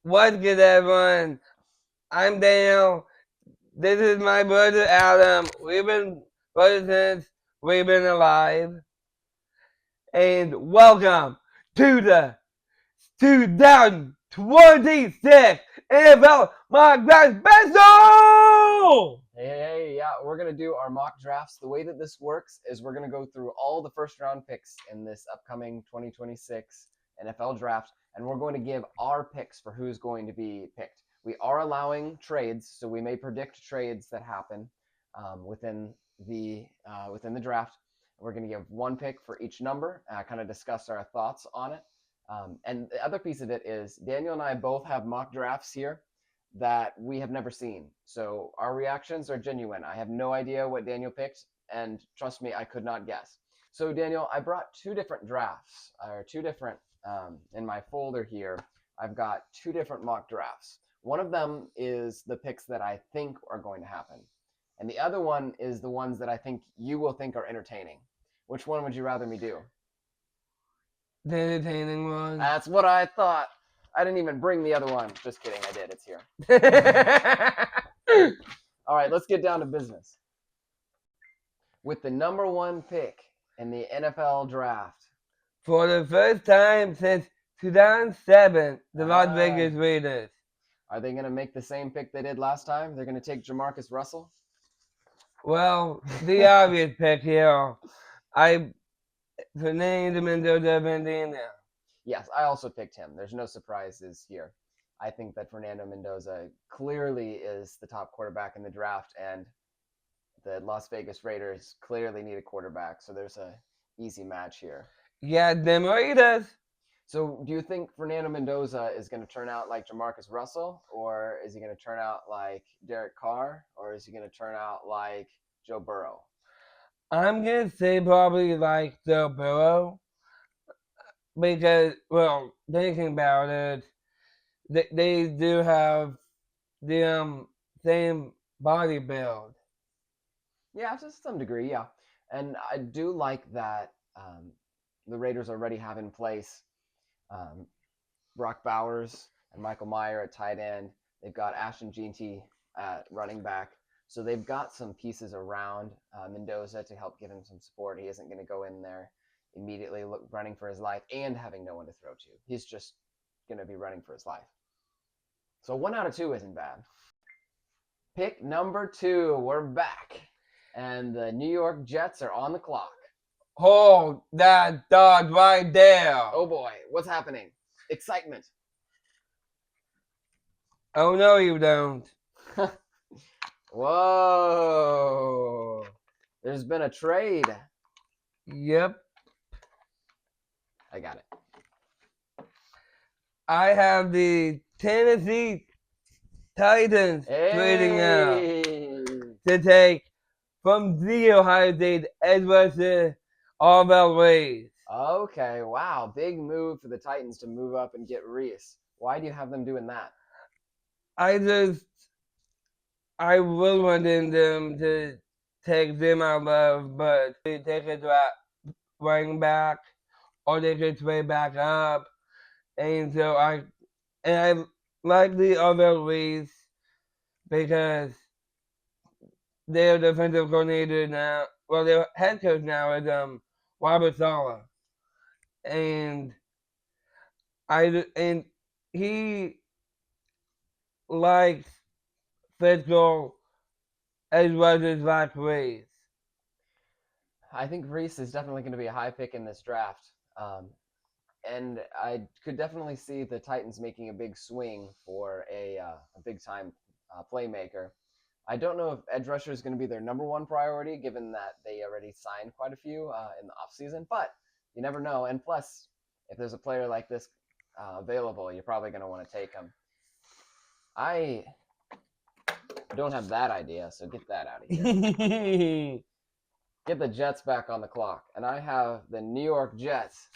What's good, everyone? I'm Daniel. This is my brother Adam. We've been brothers since we've been alive. And welcome to the 2026 NFL Mock Draft Special! Hey, yeah, we're going to do our mock drafts. The way that this works is we're going to go through all the first round picks in this upcoming 2026 NFL draft, and we're going to give our picks for who's going to be picked. We are allowing trades, so we may predict trades that happen within the draft. We're going to give one pick for each number, kind of discuss our thoughts on it. And the other piece of it is Daniel and I both have mock drafts here that we have never seen. So our reactions are genuine. I have no idea what Daniel picked, and trust me, I could not guess. So Daniel, I brought two different drafts, or two different, in my folder here, I've got two different mock drafts. One of them is the picks that I think are going to happen. And the other one is the ones that I think you will think are entertaining. Which one would you rather me do? The entertaining one. That's what I thought. I didn't even bring the other one. Just kidding, I did. It's here. All right, let's get down to business. With the number one pick in the NFL draft. For the first time since 2007, the Las Vegas Raiders. Are they going to make the same pick they did last time? They're going to take Jamarcus Russell? Well, the obvious pick here. Fernando Mendoza of Indiana. Yes, I also picked him. There's no surprises here. I think that Fernando Mendoza clearly is the top quarterback in the draft, and the Las Vegas Raiders clearly need a quarterback, so there's a easy match here. Yeah, them Raiders. So do you think Fernando Mendoza is going to turn out like Jamarcus Russell, or is he going to turn out like Derek Carr, or is he going to turn out like Joe Burrow? I'm going to say probably like Joe Burrow. Because, well, thinking about it, they do have the same body build. Yeah, to some degree, yeah. And I do like that the Raiders already have in place Brock Bowers and Michael Mayer at tight end. They've got Ashton Jeanty at running back. So they've got some pieces around Mendoza to help give him some support. He isn't going to go in there immediately running for his life and having no one to throw to. He's just going to be running for his life. So 1 out of 2 isn't bad. Pick number 2, we're back. And the New York Jets are on the clock. Hold that thought right there. Oh boy, what's happening? Excitement. Oh no, you don't. Whoa. There's been a trade. Yep. I got it. I have the Tennessee Titans trading out to take from the Ohio State edge rusher Arvell Reese. Okay, wow. Big move for the Titans to move up and get Reese. Why do you have them doing that? I really wanted them to take them out of, but they take a draft running back, or they could trade back up, and so I like the other Reese because their defensive coordinator now, well, their head coach now is Robert Saleh, and he likes physical as well as like Reese. I think Reese is definitely going to be a high pick in this draft. And I could definitely see the Titans making a big swing for a big time playmaker. I don't know if edge rusher is going to be their number one priority, given that they already signed quite a few in the offseason, but you never know. And plus, if there's a player like this available, you're probably going to want to take him. I don't have that idea, so get that out of here. Get the Jets back on the clock. And I have the New York Jets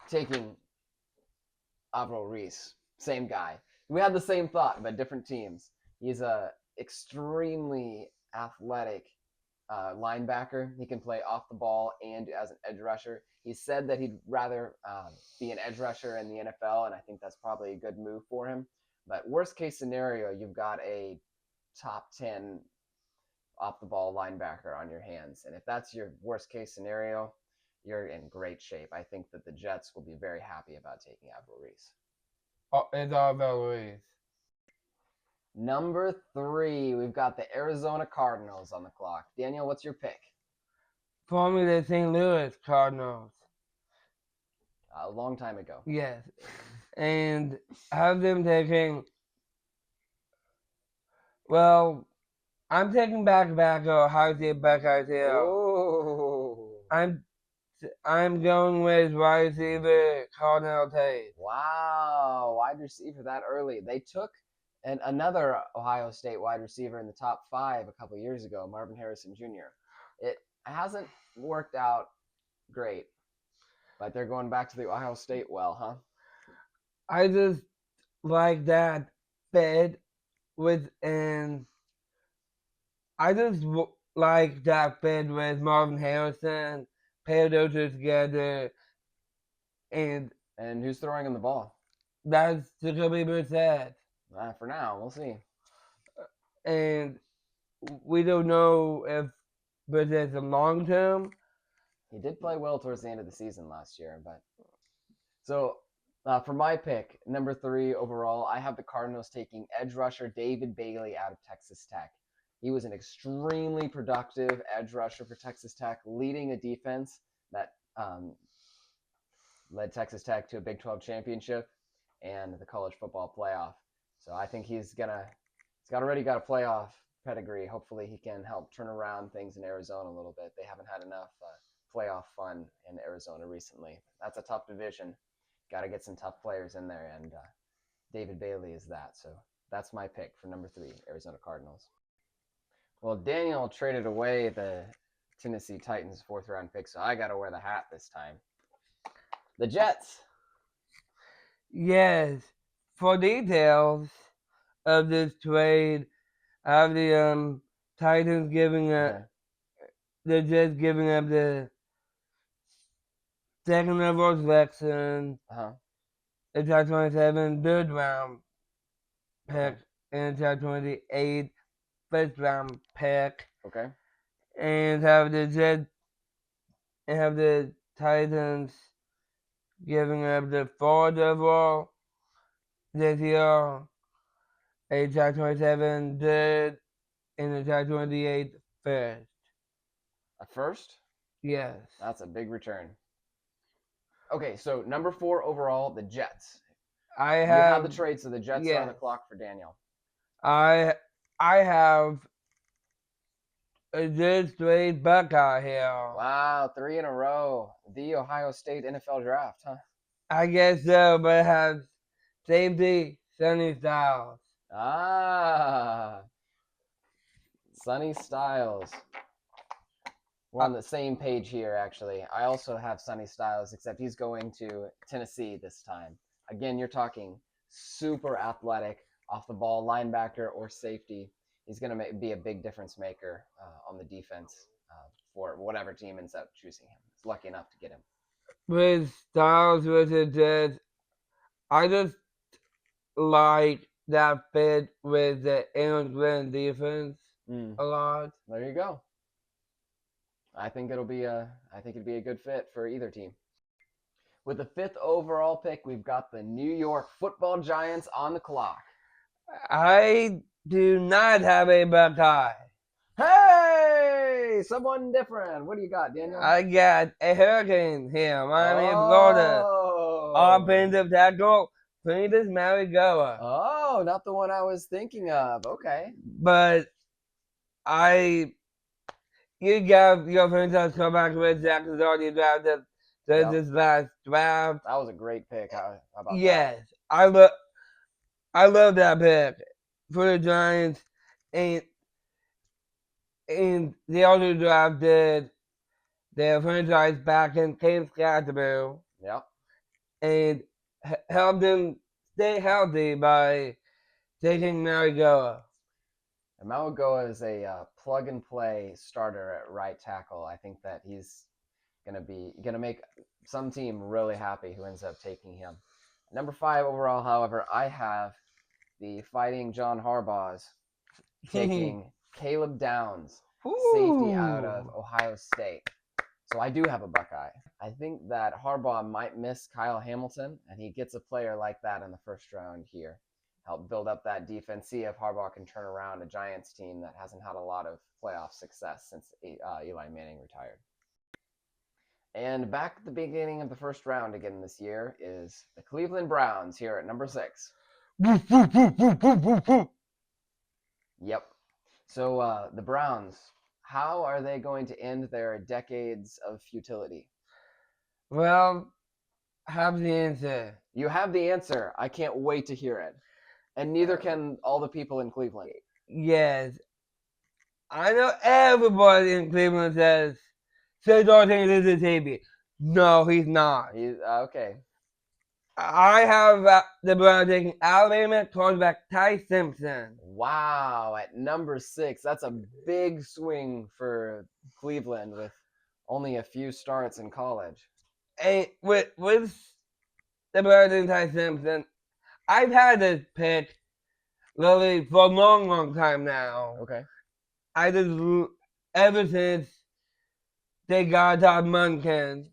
taking Avril Reese. Same guy. We had the same thought, but different teams. He's a extremely athletic linebacker. He can play off the ball and as an edge rusher. He said that he'd rather be an edge rusher in the NFL, and I think that's probably a good move for him. But worst case scenario, you've got a top 10 off the ball linebacker on your hands. And if that's your worst case scenario, you're in great shape. I think that the Jets will be very happy about taking Avril Reese. It's all about Reese. Number 3, we've got the Arizona Cardinals on the clock. Daniel, what's your pick? Formerly the St. Louis Cardinals. A long time ago. Yes. And have them taking, well, I'm taking back Ohio State Buckeyes here. Oh. I'm going with wide receiver Cardinal Tate. Wow, wide receiver that early. They took another Ohio State wide receiver in the top 5 a couple years ago, Marvin Harrison Jr. It hasn't worked out great, but they're going back to the Ohio State well, huh? I just like that fit within. I just like that fit with Marvin Harrison, pair those two together, and who's throwing him the ball? that's Jacoby Brissett. For now, we'll see. And we don't know if Brissett's a long term. He did play well towards the end of the season last year, but so for my pick, number 3 overall, I have the Cardinals taking edge rusher David Bailey out of Texas Tech. He was an extremely productive edge rusher for Texas Tech, leading a defense that led Texas Tech to a Big 12 championship and the college football playoff. So I think he's already got a playoff pedigree. Hopefully he can help turn around things in Arizona a little bit. They haven't had enough playoff fun in Arizona recently. That's a tough division. Got to get some tough players in there, and David Bailey is that. So that's my pick for number 3, Arizona Cardinals. Well, Daniel traded away the Tennessee Titans 4th round pick, so I got to wear the hat this time. The Jets. Yes. For details of this trade, I have the Titans giving up, the Jets giving up the second overall selection, the top 27 third round pick, and the top 28 first round pick. Okay. And have the Titans giving up the 4th overall this year, a top 27 third, and the top 28 first. A first? Yes. That's a big return. Okay, so number 4 overall, the Jets. You have the trade, so the Jets are on the clock for Daniel. I have a good straight Buckeye here. Wow, 3 in a row. The Ohio State NFL draft, huh? I guess so, but it has safety Sonny Styles. Sonny Styles. We're on the same page here, actually. I also have Sonny Styles, except he's going to Tennessee this time. Again, you're talking super athletic, off the ball linebacker or safety. He's going to be a big difference maker on the defense for whatever team ends up choosing him. It's lucky enough to get him. With Styles versus Jets, I just like that fit with the Aaron Glenn defense a lot. There you go. I think it'd be a good fit for either team. With the 5th overall pick, we've got the New York Football Giants on the clock. I do not have a Buckeye. Hey, someone different. What do you got, Daniel? I got a Hurricane here, Miami, Florida. Offensive tackle, Prentice Marigoa. Oh, not the one I was thinking of. Okay. But you got your franchise comeback with Zach has already drafted this last draft. That was a great pick. How about that? Yes, I love that pick for the Giants, and they also drafted their franchise back in Cam Scatterville. Yep. And helped them stay healthy by taking Marigoa. Mauigoa is a plug and play starter at right tackle. I think that he's gonna make some team really happy who ends up taking him. Number 5 overall, however, I have the Fighting John Harbaughs taking Caleb Downs, safety out of Ooh. Ohio State. So I do have a Buckeye. I think that Harbaugh might miss Kyle Hamilton, and he gets a player like that in the first round here. Help build up that defense, see if Harbaugh can turn around a Giants team that hasn't had a lot of playoff success since Eli Manning retired. And back at the beginning of the first round again this year is the Cleveland Browns here at number 6. Yep. So the Browns, how are they going to end their decades of futility? Well, have the answer. You have the answer. I can't wait to hear it. And neither can all the people in Cleveland. Yes. I know everybody in Cleveland says, Say Darting is a TV. No, he's not. He's okay. I have the Browns taking Alabama quarterback Ty Simpson. Wow, at number 6. That's a big swing for Cleveland with only a few starts in college. And with the Browns and Ty Simpson, I've had this pick literally for a long, long time now. Okay. I just, ever since they got Todd Monken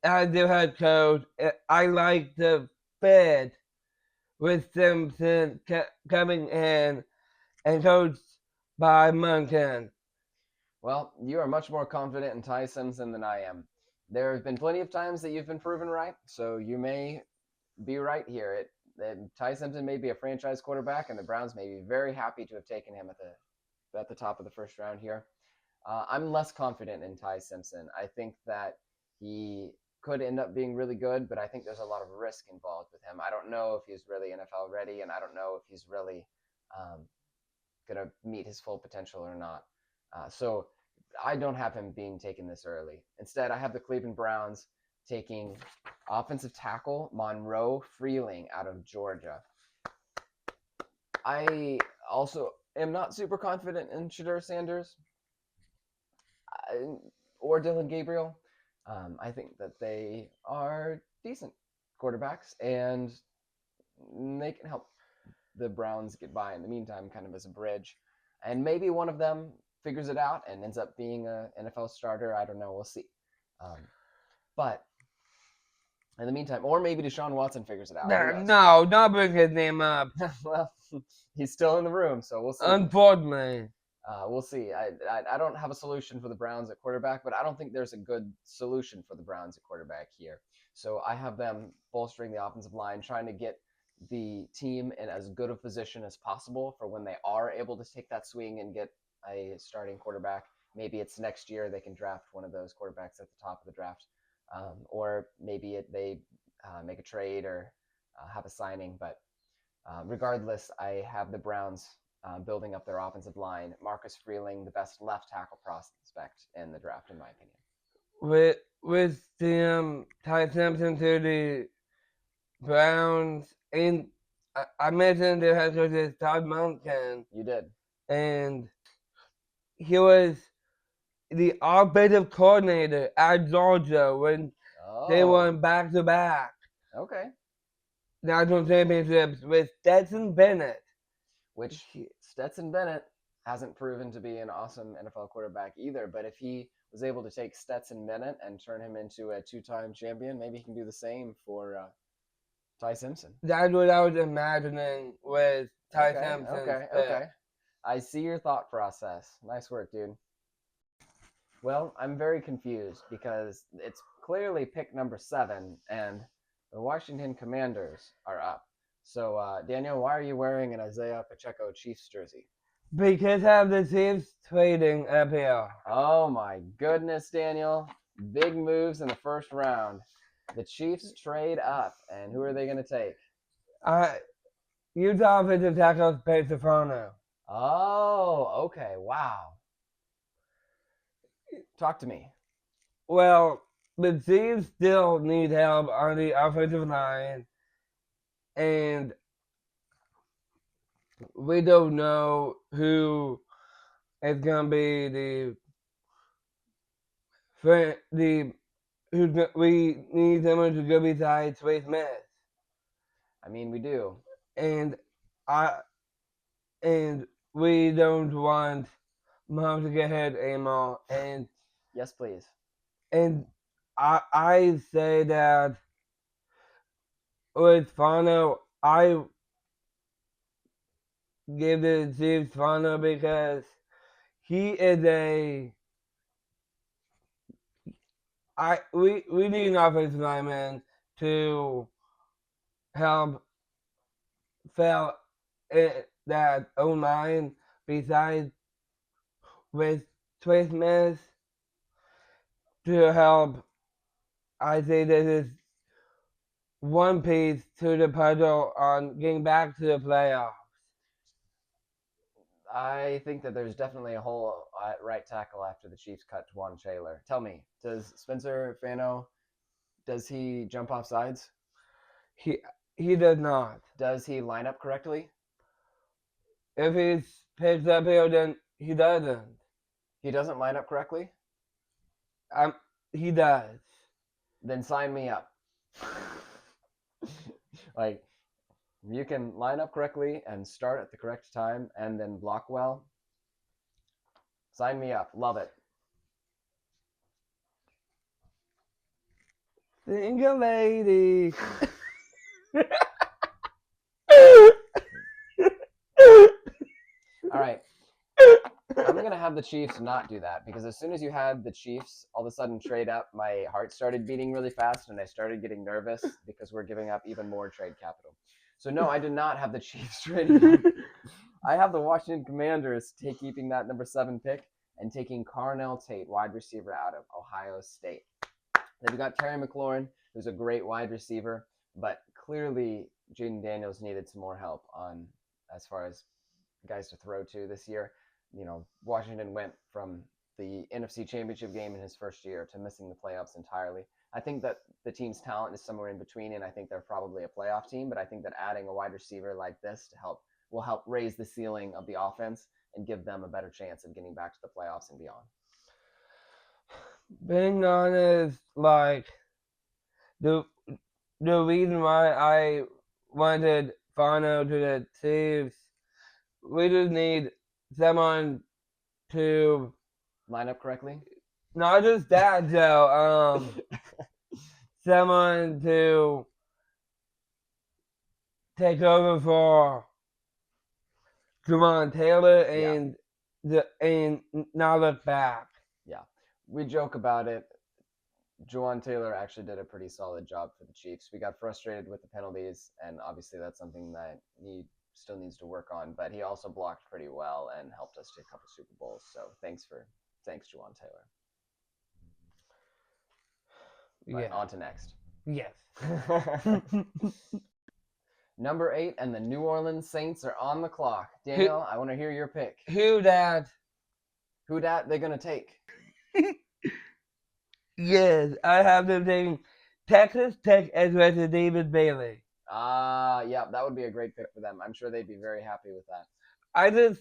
as their head coach, I like the fit with Simpson coming in and coached by Monken. Well, you are much more confident in Ty Simpson than I am. There have been plenty of times that you've been proven right, so you may be right here. Ty Simpson may be a franchise quarterback, and the Browns may be very happy to have taken him at the top of the first round here. I'm less confident in Ty Simpson. I think that he could end up being really good, but I think there's a lot of risk involved with him. I don't know if he's really NFL ready, and I don't know if he's really going to meet his full potential or not. So I don't have him being taken this early. Instead, I have the Cleveland Browns taking offensive tackle Monroe Freeling out of Georgia. I also am not super confident in Shedeur Sanders or Dylan Gabriel. I think that they are decent quarterbacks, and they can help the Browns get by in the meantime, kind of as a bridge. And maybe one of them figures it out and ends up being an NFL starter. I don't know. We'll see. But in the meantime, or maybe Deshaun Watson figures it out. No, don't bring his name up. Well, he's still in the room, so we'll see. Unfortunately. We'll see. I don't have a solution for the Browns at quarterback, but I don't think there's a good solution for the Browns at quarterback here. So I have them bolstering the offensive line, trying to get the team in as good a position as possible for when they are able to take that swing and get a starting quarterback. Maybe it's next year they can draft one of those quarterbacks at the top of the draft. Or maybe they make a trade or have a signing. But regardless, I have the Browns building up their offensive line. Marcus Freeling, the best left tackle prospect in the draft, in my opinion. With the Ty Simpson to the Browns, and I mentioned their head coach is Todd Monken. You did. And he was the offensive coordinator at Georgia when they won back-to-back national championships with Stetson Bennett. Which Stetson Bennett hasn't proven to be an awesome NFL quarterback either, but if he was able to take Stetson Bennett and turn him into a 2-time champion, maybe he can do the same for Ty Simpson. That's what I was imagining with Ty Simpson. Okay. I see your thought process. Nice work, dude. Well, I'm very confused because it's clearly pick number 7, and the Washington Commanders are up. So, Daniel, why are you wearing an Isaiah Pacheco Chiefs jersey? Because I have the Chiefs trading up here. Oh, my goodness, Daniel. Big moves in the first round. The Chiefs trade up, and who are they going to take? Utah offensive tackle Pat Safano. Oh, okay. Wow. Talk to me. Well, the Chiefs still need help on the offensive line. And we don't know who is gonna be we need someone to go beside Trey Smith, I mean, we do. and I and we don't want Mahomes to get hurt anymore, Yes, please. and I say that with Fano, I give the Chiefs Fano because he is we need an offensive lineman to help fill that O line besides with Trey Smith to help. I say this is one piece to the puzzle on getting back to the playoffs. I think that there's definitely a hole at right tackle after the Chiefs cut Twan Taylor. Tell me, does Spencer Fano, does he jump off sides? He does not. Does he line up correctly? If he's picked up here, then he doesn't. He doesn't line up correctly? He does. Then sign me up. Like, you can line up correctly and start at the correct time and then block well. Sign me up. Love it. Single lady. All right. I'm going to have the Chiefs not do that because as soon as you had the Chiefs all of a sudden trade up, my heart started beating really fast and I started getting nervous because we're giving up even more trade capital. So, no, I did not have the Chiefs trading up. I have the Washington Commanders keeping that number 7 pick and taking Carnell Tate, wide receiver out of Ohio State. Then we got Terry McLaurin, who's a great wide receiver, but clearly Jaden Daniels needed some more help on as far as guys to throw to this year. You know, Washington went from the NFC Championship game in his first year to missing the playoffs entirely. I think that the team's talent is somewhere in between, and I think they're probably a playoff team, but I think that adding a wide receiver like this will help raise the ceiling of the offense and give them a better chance of getting back to the playoffs and beyond. Being honest, like the reason why I wanted Fano to the Chiefs, we just need someone to line up correctly. Not just that, Joe. Someone to take over for Twan Taylor and not look back. Yeah, we joke about it. Twan Taylor actually did a pretty solid job for the Chiefs. We got frustrated with the penalties, and obviously that's something that he still needs to work on. But he also blocked pretty well and helped us to a couple Super Bowls. So thanks, Twan Taylor. Right, on to next. Yes. Number 8 and the New Orleans Saints are on the clock. Daniel, I want to hear your pick. Who dat they're going to take? Yes, I have them taking Texas Tech edge rusher David Bailey. Yeah, that would be a great pick for them. I'm sure they'd be very happy with that. I just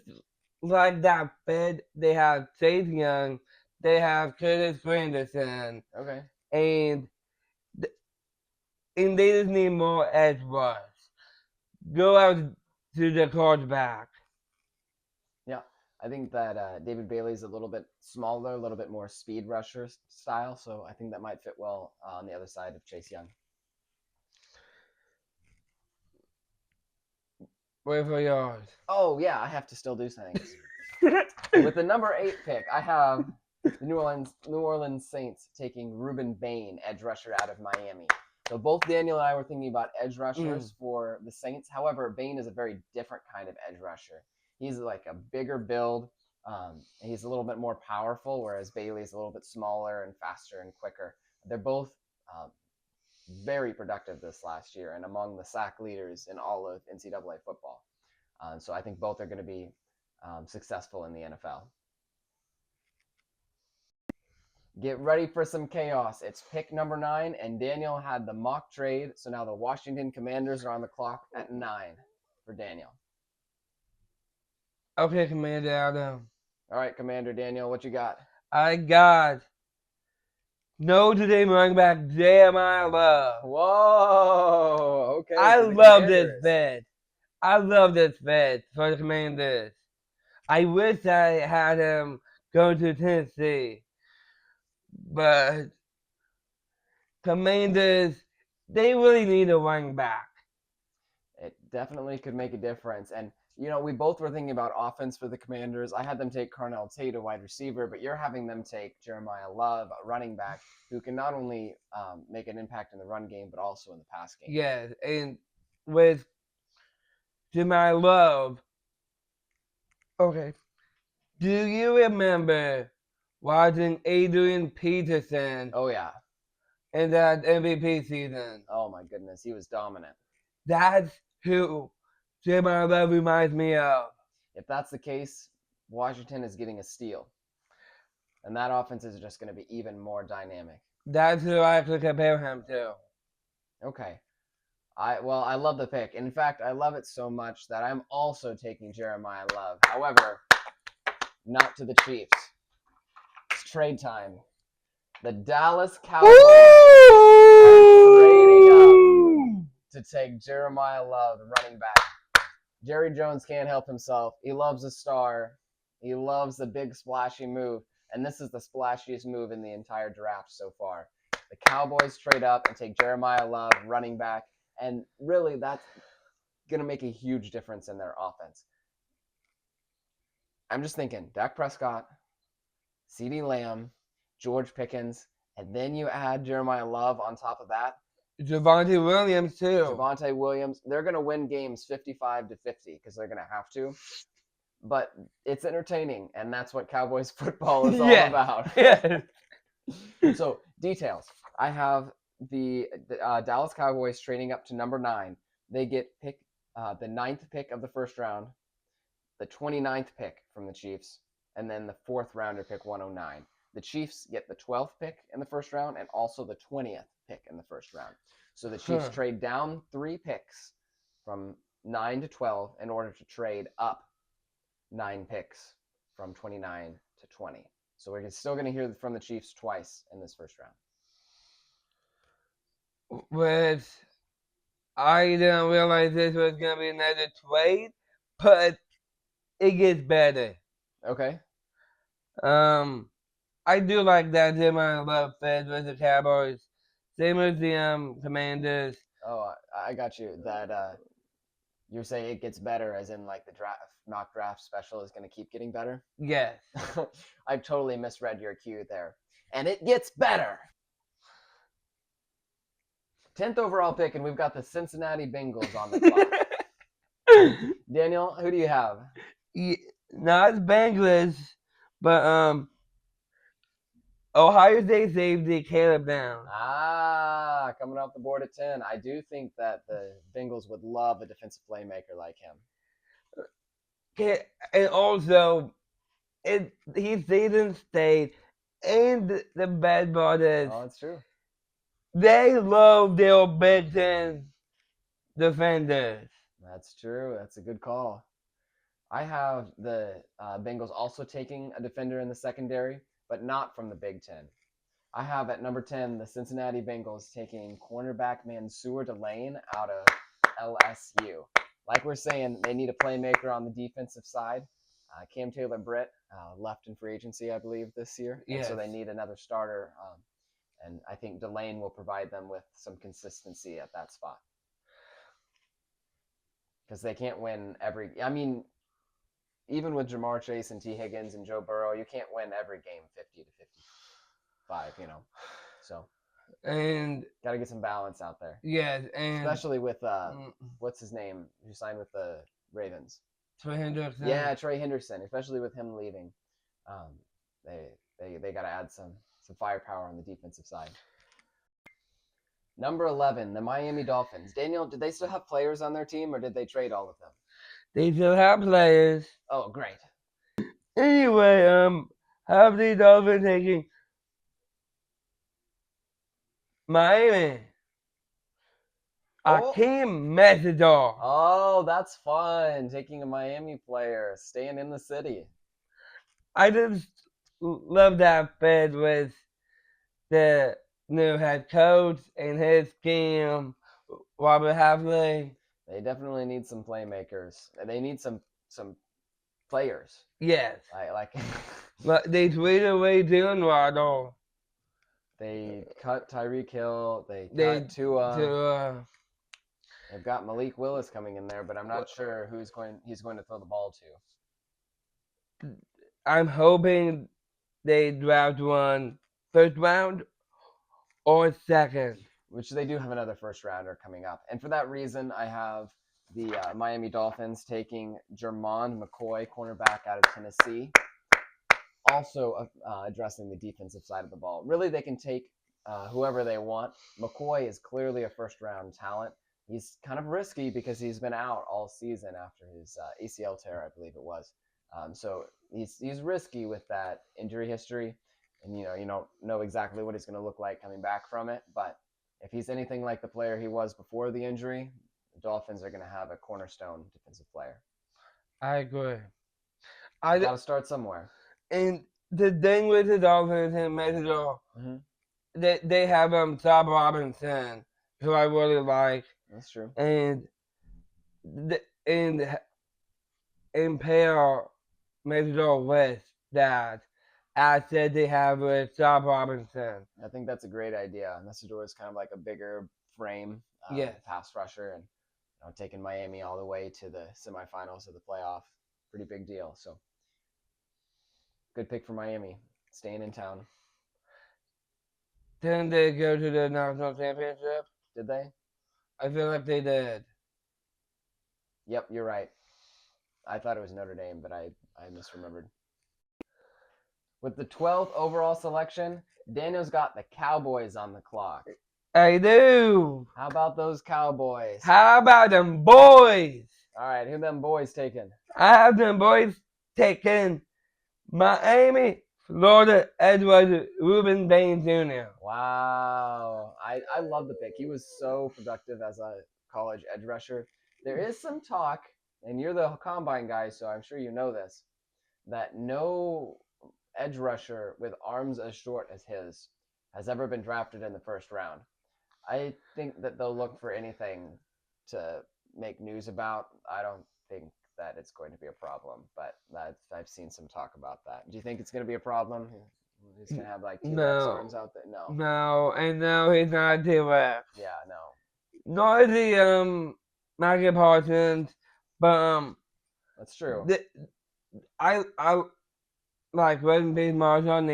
like that fit. They have Chase Young. They have Curtis Granderson. Okay. And they just need more edge rush. Go out to the quarterback. Yeah, I think that David Bailey's a little bit smaller, a little bit more speed rusher style, so I think that might fit well on the other side of Chase Young. Wait for yours. Oh, yeah, I have to still do things. With the number 8 pick, I have the New Orleans Saints taking Ruben Bain, edge rusher out of Miami. So both Daniel and I were thinking about edge rushers for the Saints. However, Bain is a very different kind of edge rusher. He's like a bigger build. He's a little bit more powerful, whereas Bailey's a little bit smaller and faster and quicker. They're both very productive this last year and among the sack leaders in all of NCAA football. So I think both are going to be successful in the NFL. Get ready for some chaos. It's pick number 9, and Daniel had the mock trade. So now the Washington Commanders are on the clock at 9 for Daniel. Okay, Commander Adam. All right, Commander Daniel, what you got? I got Notre Dame running back Jeremiah Love. Whoa. Okay, I for the love this Commanders. bet. I love this bet for the Commanders. I wish I had him go to Tennessee, but Commanders, they really need a running back. It definitely could make a difference. And we both were thinking about offense for the Commanders. I had them take Carnell Tate, a wide receiver, but you're having them take Jeremiah Love, a running back, who can not only make an impact in the run game, but also in the pass game. Yes, and with Jeremiah Love, okay, do you remember watching Adrian Peterson Oh, yeah. in that MVP season? Oh, my goodness. He was dominant. That's who Jeremiah Love reminds me of. If that's the case, Washington is getting a steal. And that offense is just going to be even more dynamic. That's who I could compare him to. Okay. I love the pick. In fact, I love it so much that I'm also taking Jeremiah Love. However, not to the Chiefs. It's trade time. The Dallas Cowboys are trading up to take Jeremiah Love, the running back. Jerry Jones can't help himself. He loves a star. He loves the big splashy move. And this is the splashiest move in the entire draft so far. The Cowboys trade up and take Jeremiah Love, running back. And really, that's going to make a huge difference in their offense. I'm just thinking, Dak Prescott, CeeDee Lamb, George Pickens, and then you add Jeremiah Love on top of that. Javonte Williams, too. Javonte Williams. They're going to win games 55-50 because they're going to have to. But it's entertaining, and that's what Cowboys football is all about. Yeah. So, details. I have the Dallas Cowboys trading up to number 9. They get the 9th pick of the first round, the 29th pick from the Chiefs, and then the 4th rounder pick 109. The Chiefs get the 12th pick in the first round and also the 20th pick in the first round. So the Chiefs trade down 3 picks from 9 to 12 in order to trade up 9 picks from 29 to 20. So we're still going to hear from the Chiefs twice in this first round. Which I didn't realize this was going to be another trade, but it gets better. Okay. I do like that Jeremiah Love fit with the Cowboys. Same as the Commanders. Oh, I got you. That you're saying it gets better, as in like the mock draft special is going to keep getting better? Yes. I totally misread your cue there. And it gets better. 10th overall pick, and we've got the Cincinnati Bengals on the clock. Daniel, who do you have? Not Bengals, but Ohio State safety Caleb Downs. Coming off the board at 10. I do think that the Bengals would love a defensive playmaker like him. And also, he stayed in state, and the bad part is, Oh, that's true. they love their Big Ten defenders. That's true. That's a good call. I have the Bengals also taking a defender in the secondary, but not from the Big Ten. I have at number 10 the Cincinnati Bengals taking cornerback Mansour Delane out of LSU. Like we're saying, they need a playmaker on the defensive side. Cam Taylor-Britt left in free agency, I believe, this year. Yes. So they need another starter. And I think Delane will provide them with some consistency at that spot. Because they can't win even with Jamar Chase and T. Higgins and Joe Burrow, you can't win every game 50 to 55, So, and got to get some balance out there. Yes, and especially with what's his name who signed with the Ravens? Trey Henderson. Yeah, Trey Henderson. Especially with him leaving, they got to add some firepower on the defensive side. Number 11, the Miami Dolphins. Daniel, did they still have players on their team, or did they trade all of them? They still have players. Oh, great. Anyway, have the Dolphins taking Miami. Akeem Matador. Oh, that's fun. Taking a Miami player, staying in the city. I just love that fit with the new head coach and his scheme, Robert Halfley. They definitely need some playmakers. They need some players. Yes. Like But they traded away Jalen Waddle. they cut Tyreek Hill. They They cut Tua. to They've got Malik Willis coming in there, but I'm not sure who he's going to throw the ball to. I'm hoping they draft one first round or second. Which they do have another first rounder coming up. And for that reason, I have the Miami Dolphins taking Jermon McCoy, cornerback out of Tennessee. Also addressing the defensive side of the ball. Really, they can take whoever they want. McCoy is clearly a first-round talent. He's kind of risky because he's been out all season after his ACL tear, I believe it was. So he's risky with that injury history, and you don't know exactly what he's going to look like coming back from it. But if he's anything like the player he was before the injury, the Dolphins are going to have a cornerstone defensive player. I agree. Got to start somewhere. And the thing with the Dolphins and Matador, they have Saab Robinson, who I really like. That's true. And pair Matador with that asset they have with Saab Robinson. I think that's a great idea. Matador is kind of like a bigger frame pass rusher, and taking Miami all the way to the semifinals of the playoff, pretty big deal. So good pick for Miami, staying in town. Didn't they go to the national championship? Did they? I feel like they did. Yep, you're right. I thought it was Notre Dame, but I misremembered. With the 12th overall selection, Daniel's got the Cowboys on the clock. I do. How about those Cowboys? How about them boys? All right, who them boys taking? I have them boys taking Miami, Florida edge rusher Ruben Bain Jr. Wow. I love the pick. He was so productive as a college edge rusher. There is some talk, and you're the combine guy, so I'm sure you know this, that no edge rusher with arms as short as his has ever been drafted in the first round. I think that they'll look for anything to make news about. I don't think that it's going to be a problem, but I've seen some talk about that. Do you think it's going to be a problem? He's going to have like T-Rex arms out there? No. No, and no, he's not a T-Rex. Yeah, no. Nor is he Michael Parsons, but that's true. I like rest in peace Marshawn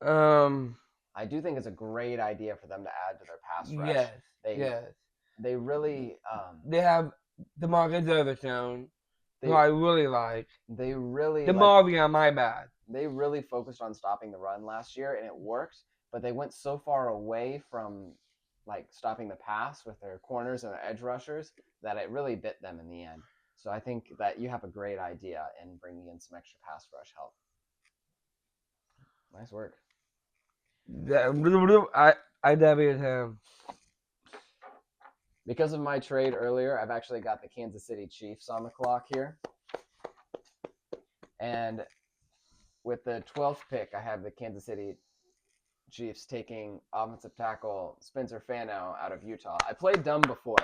Neiland. I do think it's a great idea for them to add to their pass rush. Yes. They really they have DeMarcus Overshown, who I really like. They really DeMarvion, my bad. They really focused on stopping the run last year, and it worked. But they went so far away from like stopping the pass with their corners and their edge rushers that it really bit them in the end. So I think that you have a great idea in bringing in some extra pass rush help. Nice work. I W'd him. Because of my trade earlier, I've actually got the Kansas City Chiefs on the clock here. And with the 12th pick, I have the Kansas City Chiefs taking offensive tackle Spencer Fano out of Utah. I played dumb before,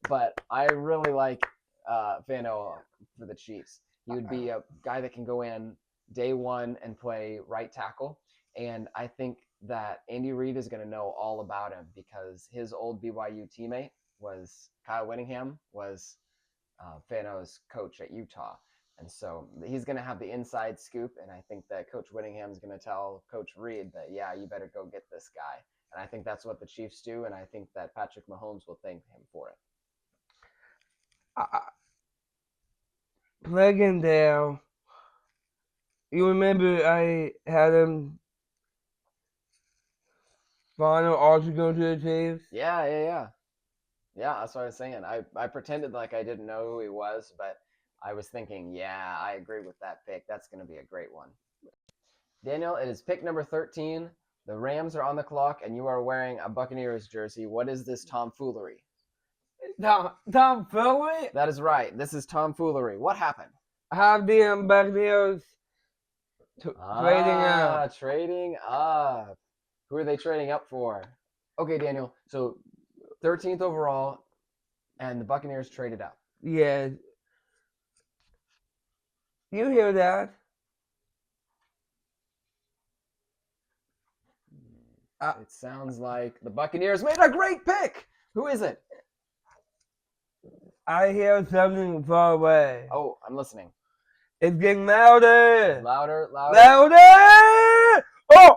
but I really like Fano for the Chiefs. He would be a guy that can go in day one and play right tackle. And I think that Andy Reid is going to know all about him because his old BYU teammate Kyle Whittingham was Fano's coach at Utah. And so he's going to have the inside scoop, and I think that Coach Whittingham is going to tell Coach Reid that, yeah, you better go get this guy. And I think that's what the Chiefs do, and I think that Patrick Mahomes will thank him for it. Pleggendale, you remember I had him final also go to the Chiefs? Yeah, that's what I was saying. I pretended like I didn't know who he was, but I was thinking, yeah, I agree with that pick. That's going to be a great one. Daniel, it is pick number 13. The Rams are on the clock, and you are wearing a Buccaneers jersey. What is this tomfoolery? Tomfoolery? That is right. This is tomfoolery. What happened? How the Buccaneers trading up? Trading up. Who are they trading up for? Okay, Daniel. So 13th overall, and the Buccaneers traded up. Yes. You hear that? It sounds like the Buccaneers made a great pick. Who is it? I hear something far away. Oh, I'm listening. It's getting louder. Louder, louder. Louder! Oh,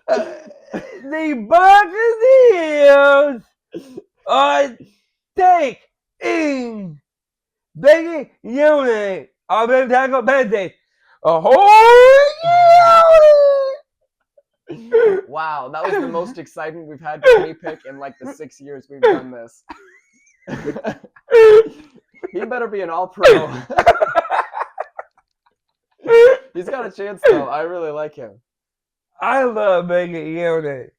baby! The Buccaneers are taking Becky Unit offensive tackle Benedict. Wow, that was the most excitement we've had for any pick in like the 6 years we've done this. He better be an all-pro. He's got a chance though. I really like him. I love Becky Unit.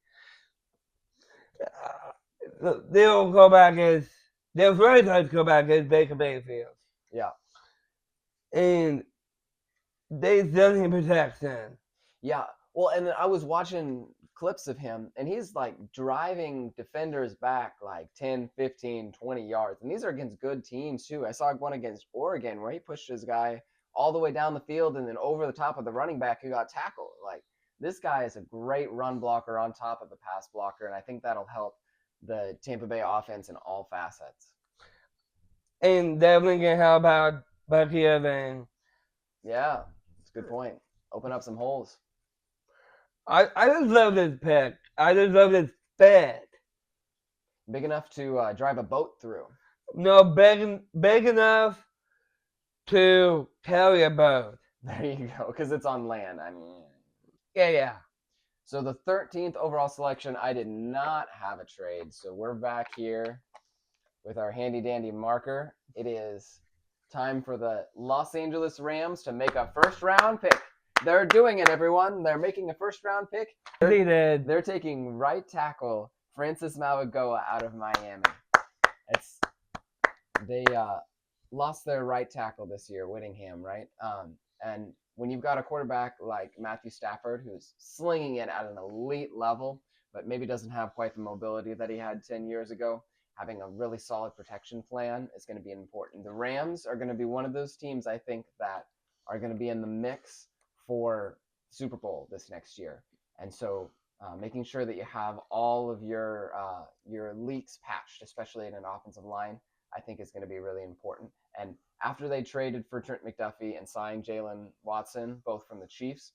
They'll go back as their franchise come back as Baker Mayfield. Yeah. And they still need protection. Yeah. Well, and then I was watching clips of him, and he's like driving defenders back like 10, 15, 20 yards. And these are against good teams too. I saw one against Oregon where he pushed his guy all the way down the field and then over the top of the running back who got tackled. Like, this guy is a great run blocker on top of a pass blocker, and I think that'll help the Tampa Bay offense in all facets. And definitely can help out Bucky Evans. Yeah, it's a good point. Open up some holes. I just love this pick. I just love this fit. Big enough to drive a boat through. No, big enough to carry a boat. There you go, because it's on land. I mean, Yeah. So the 13th overall selection, I did not have a trade. So we're back here with our handy dandy marker. It is time for the Los Angeles Rams to make a first round pick. They're doing it, everyone. They're making a first round pick. They're taking right tackle Francis Mauigoa out of Miami. They lost their right tackle this year, Whittingham, right? And when you've got a quarterback like Matthew Stafford, who's slinging it at an elite level, but maybe doesn't have quite the mobility that he had 10 years ago, having a really solid protection plan is going to be important. The Rams are going to be one of those teams, I think, that are going to be in the mix for Super Bowl this next year. And so making sure that you have all of your leaks patched, especially in an offensive line, I think is going to be really important. And after they traded for Trent McDuffie and signed Jalen Watson, both from the Chiefs,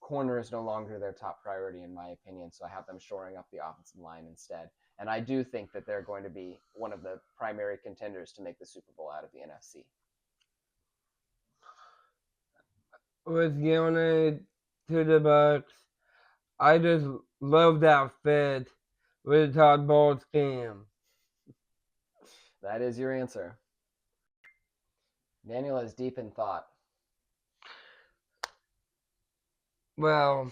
corner is no longer their top priority, in my opinion. So I have them shoring up the offensive line instead. And I do think that they're going to be one of the primary contenders to make the Super Bowl out of the NFC. With Unit to the Bucks, I just love that fit with the Todd Bowles scheme. That is your answer. Daniel is deep in thought. Well,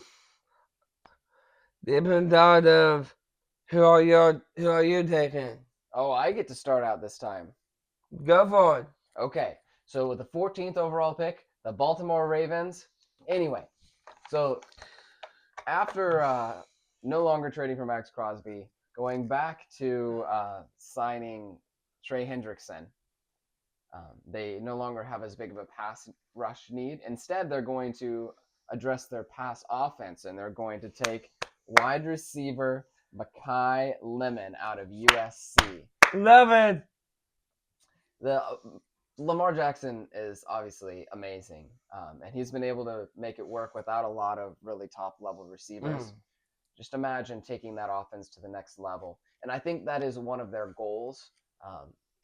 deep in thought of who are you taking? Oh, I get to start out this time. Go for it. Okay, so with the 14th overall pick, the Baltimore Ravens. Anyway, so after no longer trading for Max Crosby, going back to signing Trey Hendrickson, they no longer have as big of a pass rush need. Instead, they're going to address their pass offense, and they're going to take wide receiver Makai Lemon out of USC. Love it. Lamar Jackson is obviously amazing, and he's been able to make it work without a lot of really top-level receivers. Just imagine taking that offense to the next level. And I think that is one of their goals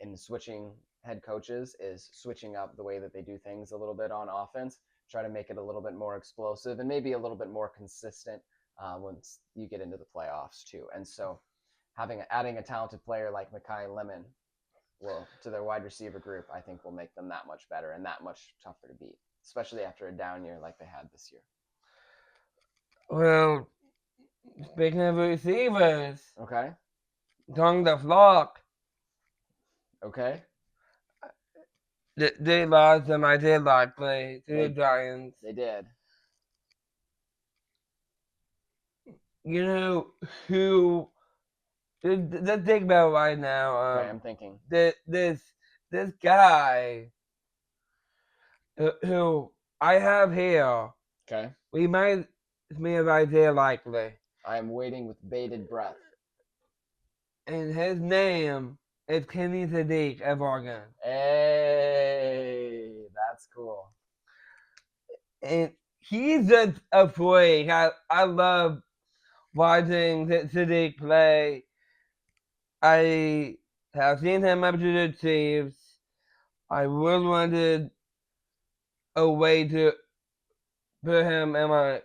in switching head coaches, is switching up the way that they do things a little bit on offense, try to make it a little bit more explosive and maybe a little bit more consistent once you get into the playoffs too. And so adding a talented player like Makai Lemon to their wide receiver group, I think will make them that much better and that much tougher to beat, especially after a down year like they had this year. Well, speaking of receivers, Okay. Tongue the Flock, Okay. they lost them. I did like play to the Giants. They did. You know who? Let's think about it right now. Okay, I'm thinking. This guy who I have here Okay. reminds me of Isaiah Likely, I am waiting with bated breath. and his name is Kenny Sadiq of Oregon. Hey, that's cool. And he's just a freak. I love watching Sadiq play. I have seen him up to the Chiefs. I really wanted a way to put him in my.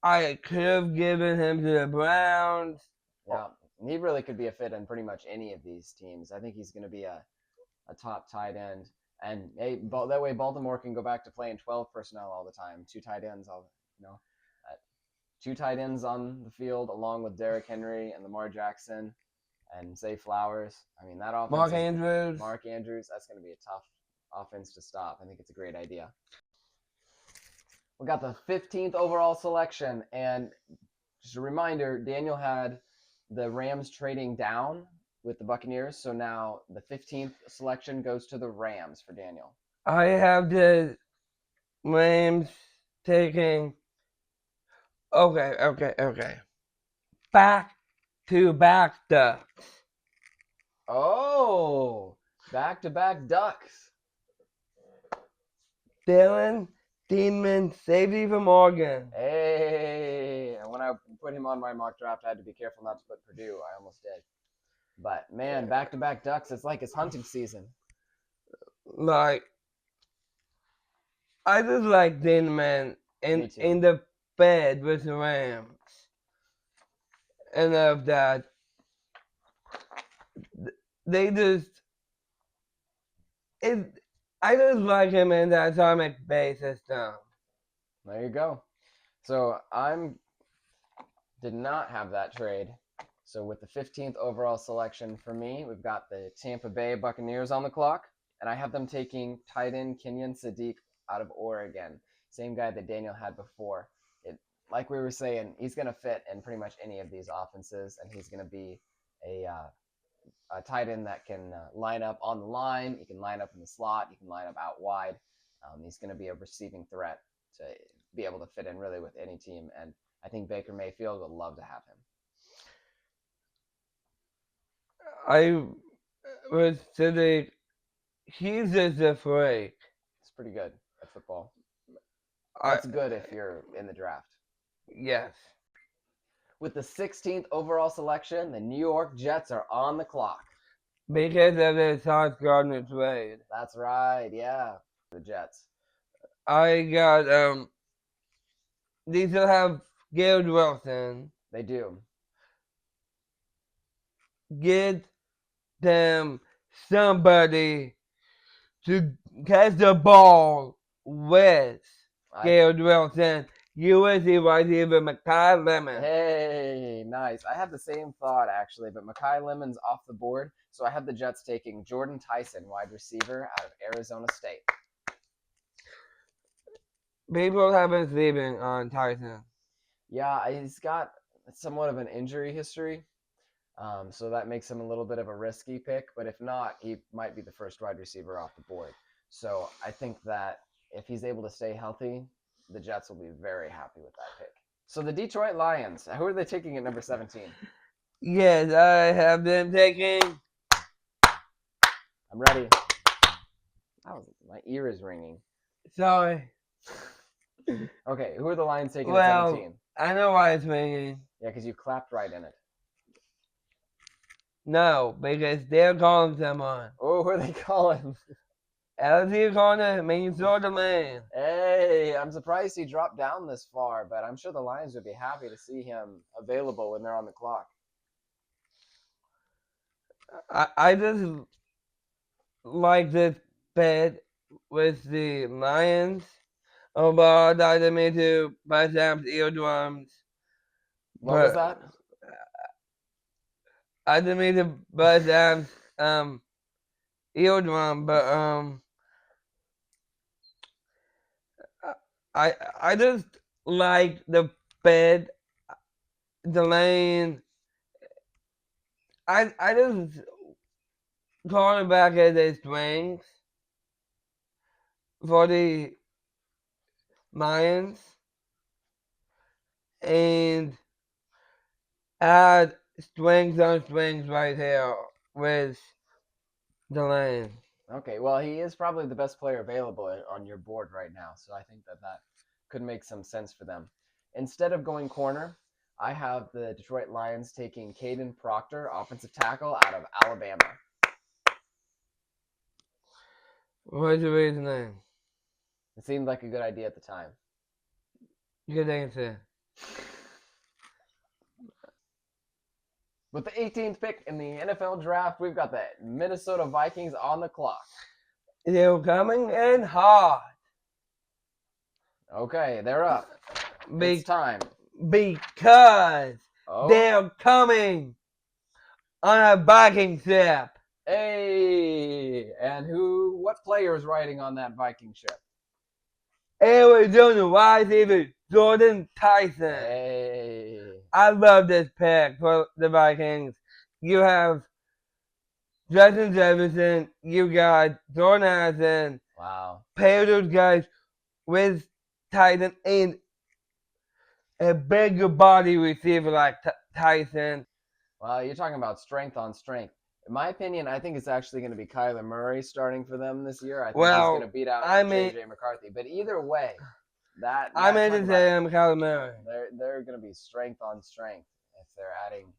I could have given him to the Browns. Yeah, he really could be a fit in pretty much any of these teams. I think he's going to be a top tight end. And hey, that way Baltimore can go back to playing 12 personnel all the time. Two tight ends, two tight ends on the field along with Derrick Henry and Lamar Jackson and Zay Flowers. I mean, that offense. Mark Andrews. Mark Andrews, that's going to be a tough offense to stop. I think it's a great idea. We got the 15th overall selection. And just a reminder, Daniel had the Rams trading down with the Buccaneers. So now the 15th selection goes to the Rams for Daniel. I have the Rams taking. Okay. Back-to-back Ducks. Oh, back-to-back Ducks. Dylan Demon, safety from Oregon. Hey, and when I put him on my mock draft, I had to be careful not to put Purdue. I almost did. But, man, back-to-back Ducks, it's like it's hunting season. Like, I just like Demon in the Fed with the Rams. And of that, they just... I just like him in the atomic bay system. There you go. So did not have that trade. So with the 15th overall selection for me, we've got the Tampa Bay Buccaneers on the clock, and I have them taking tight end Kenyon Sadiq out of Oregon. Same guy that Daniel had before. Like we were saying, he's going to fit in pretty much any of these offenses, and he's going to be a tight end that can line up on the line. He can line up in the slot. He can line up out wide. He's going to be a receiving threat to be able to fit in really with any team. And I think Baker Mayfield would love to have him. I was saying, he's just a freak. It's pretty good at football. That's good if you're in the draft. Yes. With the 16th overall selection, the New York Jets are on the clock. Because of the Sauce Gardner trade. That's right, yeah. The Jets. I got, they still have Garrett Wilson. They do. Get them somebody to catch the ball with Garrett Wilson. USC wide receiver Makai Lemon. Hey, nice. I have the same thought, actually, but Makai Lemon's off the board, so I have the Jets taking Jordan Tyson, wide receiver out of Arizona State. People have been sleeping on Tyson. Yeah, he's got somewhat of an injury history, so that makes him a little bit of a risky pick, but if not, he might be the first wide receiver off the board. So I think that if he's able to stay healthy, the Jets will be very happy with that pick. So the Detroit Lions, who are they taking at number 17? Yes, I have them taking. I'm ready. My ear is ringing. Sorry. Okay, who are the Lions taking at 17? I know why it's ringing. Yeah, because you clapped right in it. No, because they're calling someone. Oh, who are they calling? LSU calling Minnesota man. Hey, I'm surprised he dropped down this far, but I'm sure the Lions would be happy to see him available when they're on the clock. I just like this bet with the Lions. About I didn't mean to bust Sam's eardrums, What was but that? I didn't mean to bust Sam's eardrum, but I just like the bed, the lane. I just calling back as a strength for the Lions and add strength on strength right here with the lane. Okay, well, he is probably the best player available on your board right now, so I think that that could make some sense for them. Instead of going corner, I have the Detroit Lions taking Caden Proctor, offensive tackle out of Alabama. What's the reasoning? It seemed like a good idea at the time. Good answer. With the 18th pick in the NFL draft, we've got the Minnesota Vikings on the clock. They're coming in hard. Okay, they're up. It's time. Because Oh, they're coming on a Viking ship. hey, and what player is riding on that Viking ship? Arizona wide receiver Jordan Tyson. Hey. I love this pick for the Vikings. You have Justin Jefferson, you got Jordan Addison, Wow. pair those guys with Tyson and a bigger body receiver like Tyson. Well, you're talking about strength on strength. In my opinion, I think it's actually going to be Kyler Murray starting for them this year. I think he's going to beat out JJ McCarthy. But either way, I meant to say I'm Kyler Murray. They're going to be strength on strength if they're adding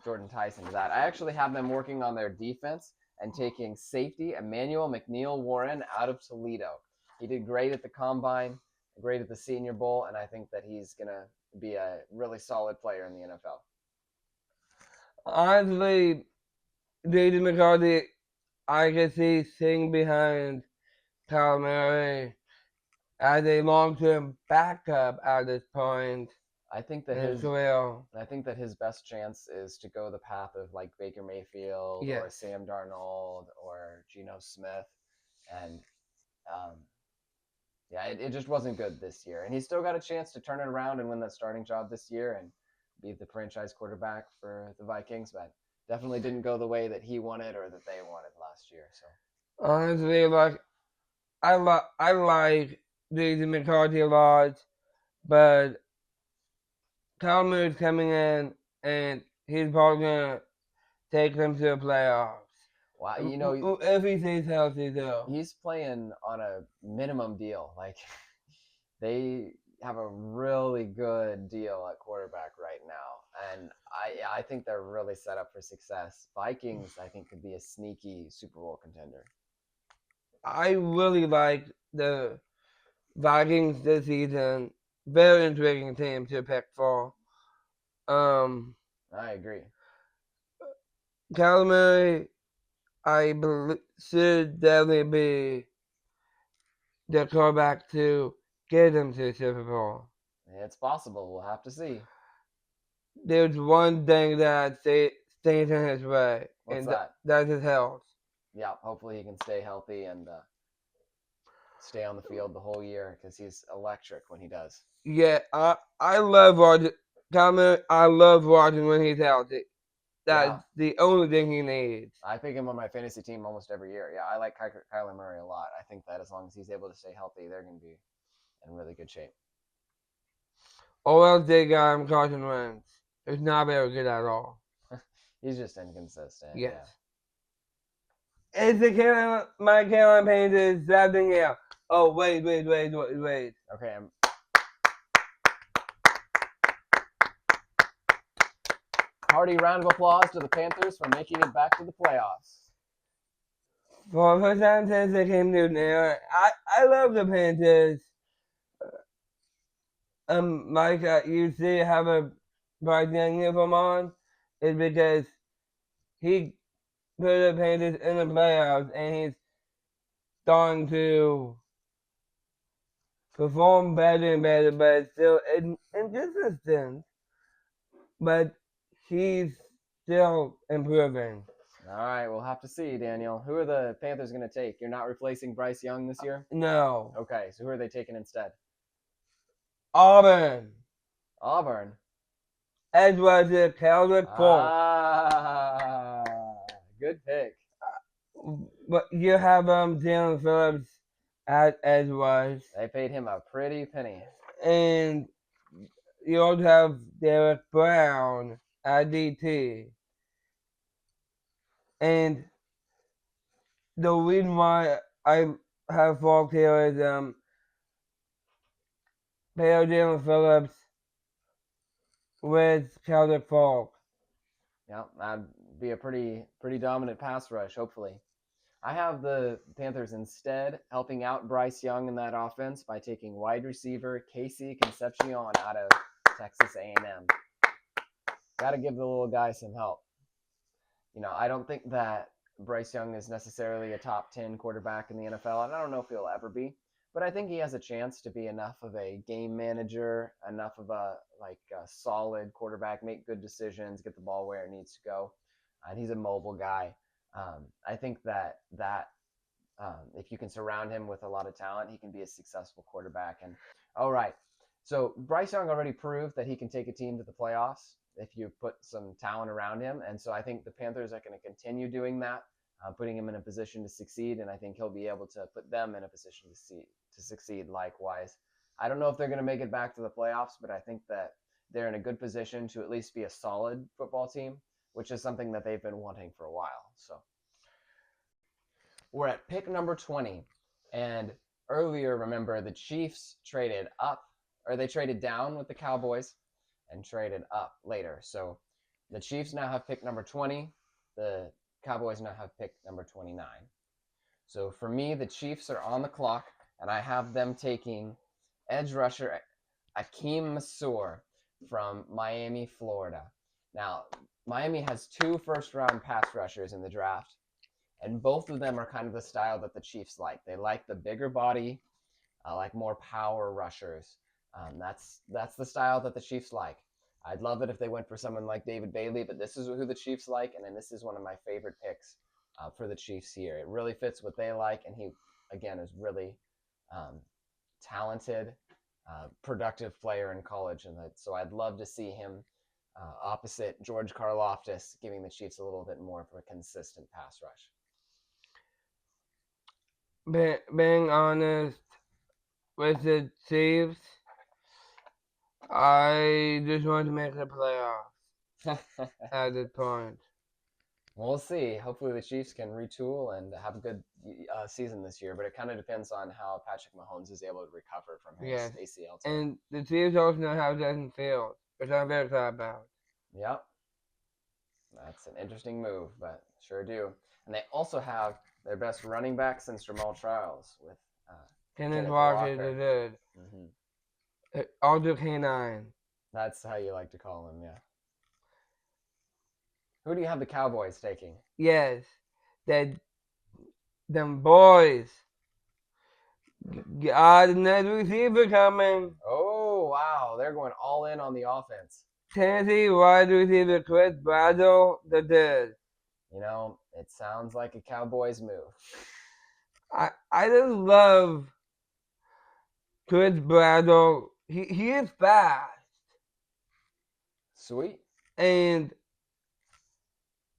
Jordan Tyson to that. I actually have them working on their defense and taking safety Emmanuel McNeil Warren out of Toledo. He did great at the combine, great at the Senior Bowl, and I think that he's going to be a really solid player in the NFL. Honestly, JJ McCarthy, I can see sitting behind Kyler Murray as a long-term backup at this point. I think that his best chance is to go the path of like Baker Mayfield or Sam Darnold or Geno Smith, and it just wasn't good this year. And he's still got a chance to turn it around and win that starting job this year and be the franchise quarterback for the Vikings, but definitely didn't go the way that he wanted or that they wanted last year. So honestly, like I like JJ McCarthy a lot, but Kyler Murray's coming in and he's probably gonna take them to the playoffs. Wow, if he stays healthy, though, he's playing on a minimum deal. Like they have a really good deal at quarterback right now, and I think they're really set up for success. Vikings, I think, could be a sneaky Super Bowl contender. I really like the Vikings this season. Very intriguing team to pick for. I agree. Kyler Murray, I believe, should definitely be the quarterback to get them to the Super Bowl. It's possible. We'll have to see. There's one thing that stays in his way. What's that? That's his health. Yeah, hopefully he can stay healthy and stay on the field the whole year because he's electric when he does. Yeah, I love watching Kyler Murray. I love watching when he's healthy. That's the only thing he needs. I pick him on my fantasy team almost every year. Yeah, I like Kyler Murray a lot. I think that as long as he's able to stay healthy, they're going to be in really good shape. Or else they got him Carson Wentz. It's not very good at all. He's just inconsistent. Yes. Yeah. It's my Carolina Panthers drafting here. Oh, wait. Okay. Hearty round of applause to the Panthers for making it back to the playoffs. For the first time since they came to there, I love the Panthers. Like you see, have a bright young uniform on, is because he put the Panthers in the playoffs, and he's starting to perform better and better, but still inconsistent. But he's still improving. All right, we'll have to see, Daniel. Who are the Panthers going to take? You're not replacing Bryce Young this year? No. Okay, so who are they taking instead? Auburn. Auburn. Edge rusher Calvin Polk. Ah, good pick. But you have Jalen Phillips at edge rush. They paid him a pretty penny. And you also have Derek Brown at DT. And the reason why I have Falk here is pair Jalen Phillips with Calvin Falk. Yeah, that'd be a pretty dominant pass rush, hopefully. I have the Panthers instead helping out Bryce Young in that offense by taking wide receiver Casey Concepcion out of Texas A&M. Got to give the little guy some help. You know, I don't think that Bryce Young is necessarily a top 10 quarterback in the NFL, and I don't know if he'll ever be, but I think he has a chance to be enough of a game manager, enough of a solid quarterback, make good decisions, get the ball where it needs to go. And he's a mobile guy. I think that if you can surround him with a lot of talent, he can be a successful quarterback. And all right, so Bryce Young already proved that he can take a team to the playoffs if you put some talent around him. And so I think the Panthers are going to continue doing that, putting him in a position to succeed. And I think he'll be able to put them in a position to succeed likewise. I don't know if they're going to make it back to the playoffs, but I think that they're in a good position to at least be a solid football team, which is something that they've been wanting for a while. So we're at pick number 20. And earlier, remember, the Chiefs traded up, or they traded down with the Cowboys and traded up later. So the Chiefs now have pick number 20. The Cowboys now have pick number 29. So for me, the Chiefs are on the clock, and I have them taking edge rusher Akeem Massour from Miami, Florida. Now, Miami has 2 first-round pass rushers in the draft, and both of them are kind of the style that the Chiefs like. They like the bigger body, like more power rushers. That's the style that the Chiefs like. I'd love it if they went for someone like David Bailey, but this is who the Chiefs like, and then this is one of my favorite picks for the Chiefs here. It really fits what they like, and he, again, is really talented, productive player in college, and so I'd love to see him opposite George Karlaftis, giving the Chiefs a little bit more of a consistent pass rush. Being honest with the Chiefs, I just want to make the playoffs at this point. We'll see. Hopefully the Chiefs can retool and have a good season this year, but it kind of depends on how Patrick Mahomes is able to recover from his ACL tear. And the Chiefs also know how Justin Fields, which I'm very excited about. Yep. That's an interesting move, but sure do. And they also have their best running back since Jamal Charles with Kenneth Walker the third. Also K9. That's how you like to call him, yeah. Who do you have the Cowboys taking? Yes, them boys. Got another receiver coming. Oh, wow. They're going all in on the offense. Tennessee wide receiver Chris Bradle the third. You know, it sounds like a Cowboys move. I just love Chris Bradle. He is fast. Sweet. And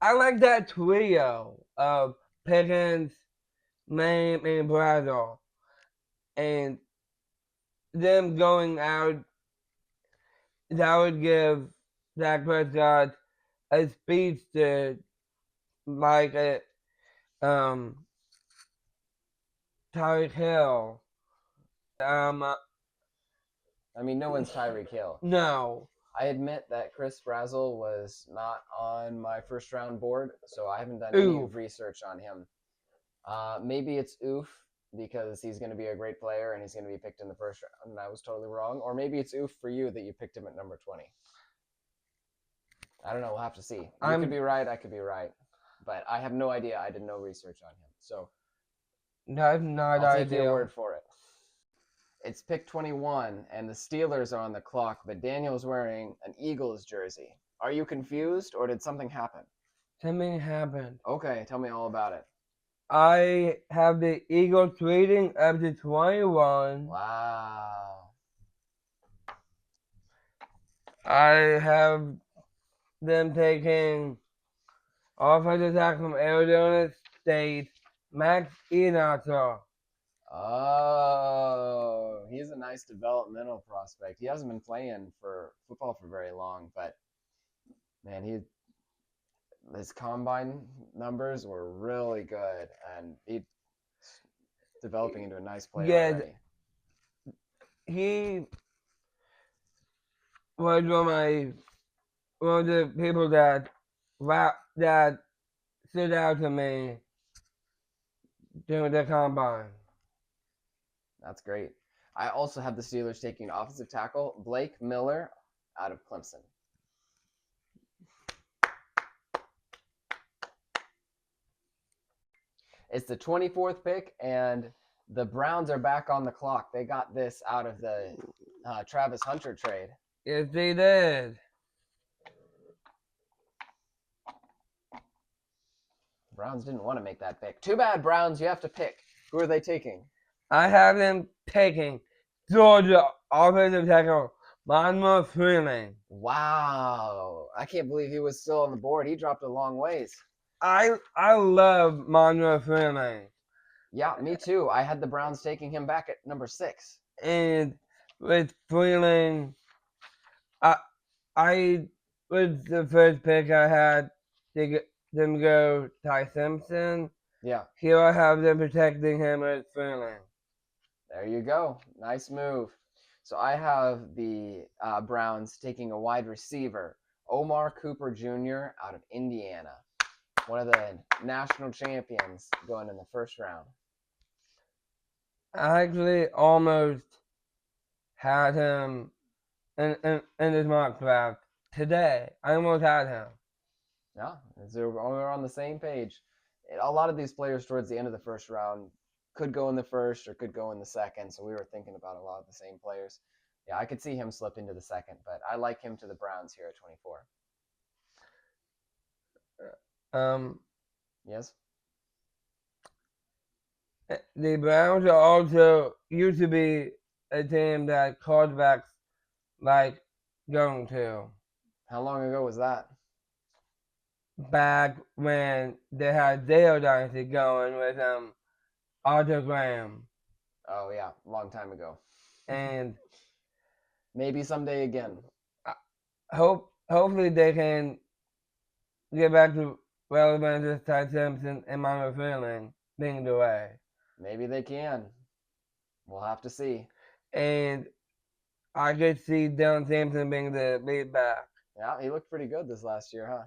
I like that trio of Pickens, Mame, and Bradle. And them going out, that would give Dak Prescott a speedster like a Tyreek Hill. I mean, no one's Tyreek Hill. No. I admit that Chris Brazzell was not on my first round board, so I haven't done any research on him. Maybe it's oof because he's going to be a great player and he's going to be picked in the first round, and I was totally wrong. Or maybe it's oof for you that you picked him at number 20. I don't know. We'll have to see. You could be right. I could be right. but I have no idea. I did no research on him, so That's not I'll take your ideal. word for it. It's pick 21, and the Steelers are on the clock, but Daniel's wearing an Eagles jersey. Are you confused, or did something happen? Something happened. Okay, tell me all about it. I have the Eagles rating up to 21. Wow. I have them taking offensive tackle from Arizona State, Max Enato. Oh, he's a nice developmental prospect. He hasn't been playing for football for very long, but man, his combine numbers were really good, and he's developing into a nice player Yes, already. he was one of the people that stood out to me during the combine. That's great. I also have the Steelers taking offensive tackle Blake Miller out of Clemson. It's the 24th pick, and the Browns are back on the clock. They got this out of the Travis Hunter trade. Yes, they did. Browns didn't want to make that pick. Too bad, Browns. You have to pick. Who are they taking? I have them taking Georgia offensive tackle Monmouth Freeling. Wow. I can't believe he was still on the board. He dropped a long ways. I love Monmouth Freeling. Yeah, me too. I had the Browns taking him back at number 6. And with Freeling, I was the first pick I had to get them go Ty Simpson. Yeah. Here I have them protecting him with Freeling. There you go. Nice move. So I have the Browns taking a wide receiver, Omar Cooper Jr. out of Indiana. One of the national champions going in the first round. I actually almost had him in this mock draft today. I almost had him. Yeah, so we're on the same page. A lot of these players towards the end of the first round could go in the first or could go in the second, so we were thinking about a lot of the same players. Yeah, I could see him slip into the second, but I like him to the Browns here at 24. Yes? The Browns are also used to be a team that quarterbacks like going to. How long ago was that? Back when they had Dale Dynasty going with Arthur Graham. Oh yeah, long time ago. And maybe someday again. Hopefully they can get back to relevance as Ty Simpson and Monmouth Freeling being the way. Maybe they can. We'll have to see. And I could see Dylan Sampson being the lead back. Yeah, he looked pretty good this last year, huh?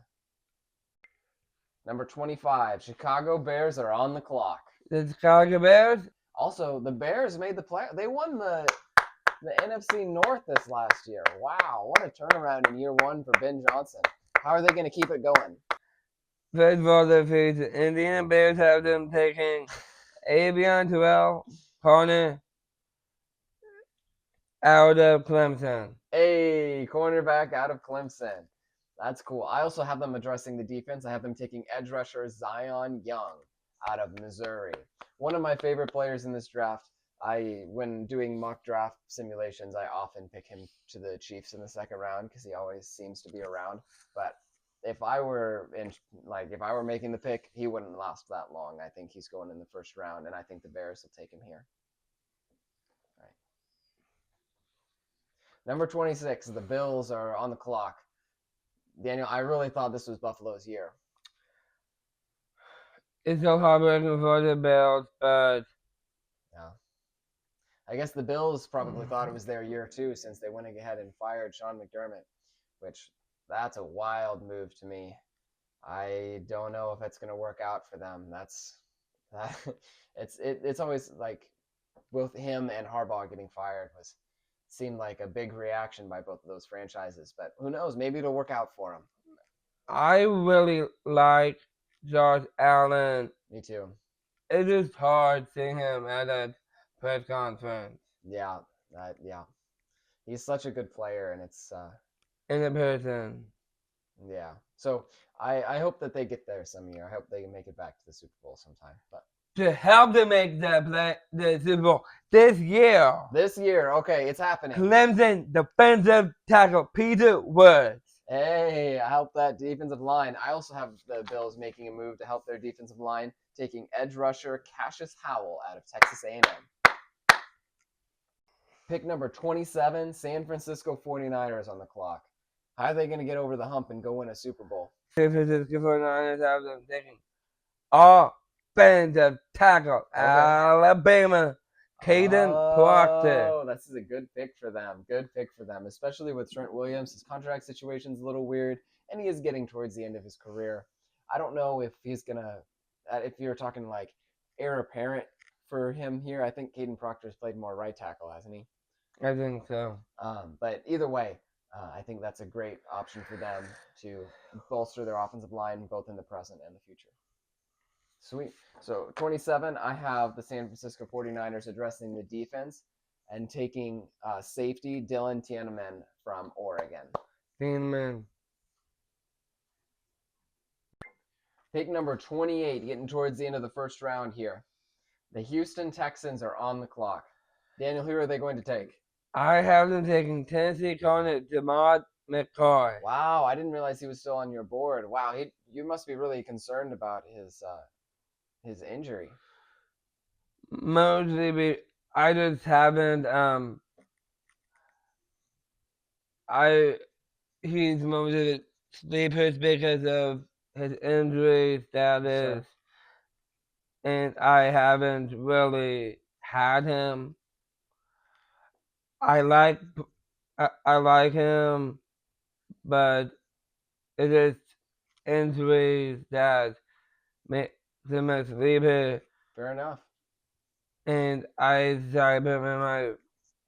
Number 25, Chicago Bears are on the clock. The Chicago Bears? Also, the Bears made the play. They won the NFC North this last year. Wow, what a turnaround in year 1 for Ben Johnson. How are they going to keep it going? First of all, they face the Indiana Bears have them taking Avion Terrell, corner out of Clemson. Hey, cornerback out of Clemson. That's cool. I also have them addressing the defense. I have them taking edge rusher Zion Young out of Missouri. One of my favorite players in this draft. When doing mock draft simulations, I often pick him to the Chiefs in the second round because he always seems to be around. But if I were making the pick, he wouldn't last that long. I think he's going in the first round, and I think the Bears will take him here. All right. Number 26, the Bills are on the clock. Daniel, I really thought this was Buffalo's year. It's so heartbreaking for the Bills, but yeah, I guess the Bills probably thought it was their year too, since they went ahead and fired Sean McDermott, which that's a wild move to me. I don't know if it's going to work out for them. It's always like both him and Harbaugh getting fired seemed like a big reaction by both of those franchises, but who knows? Maybe it'll work out for them. I really like Josh Allen. Me too. It's just hard seeing him at a press conference Yeah, yeah. He's such a good player, and it's in a person. yeah. So I hope that they get there some year. I hope they can make it back to the Super Bowl sometime. But To help them make the Super Bowl this year, this year, okay, it's happening. Clemson defensive tackle Peter Woods. Hey, I help that defensive line. I also have the Bills making a move to help their defensive line, taking edge rusher Cassius Howell out of Texas A&M. Pick number 27, San Francisco 49ers on the clock. How are they going to get over the hump and go win a Super Bowl? San Francisco 49ers have them taking offensive tackle Alabama Caden Proctor. Oh, this is a good pick for them. Good pick for them, especially with Trent Williams. His contract situation's a little weird, and he is getting towards the end of his career. I don't know if he's gonna. If you're talking like heir apparent for him here, I think Caden Proctor's played more right tackle, hasn't he? I think so. But either way, I think that's a great option for them to bolster their offensive line both in the present and the future. Sweet. So 27, I have the San Francisco 49ers addressing the defense and taking safety Dylan Tiananmen from Oregon. Tiananmen. Pick number 28, getting towards the end of the first round here. The Houston Texans are on the clock. Daniel, who are they going to take? I have them taking Tennessee corner DeMond McCoy. Wow, I didn't realize he was still on your board. Wow, you must be really concerned about his injury. Mostly, I just haven't. He's mostly sleepers because of his injury status, and I haven't really had him. I like him, but it is injuries that make him a sleeper. Fair enough. And I decided to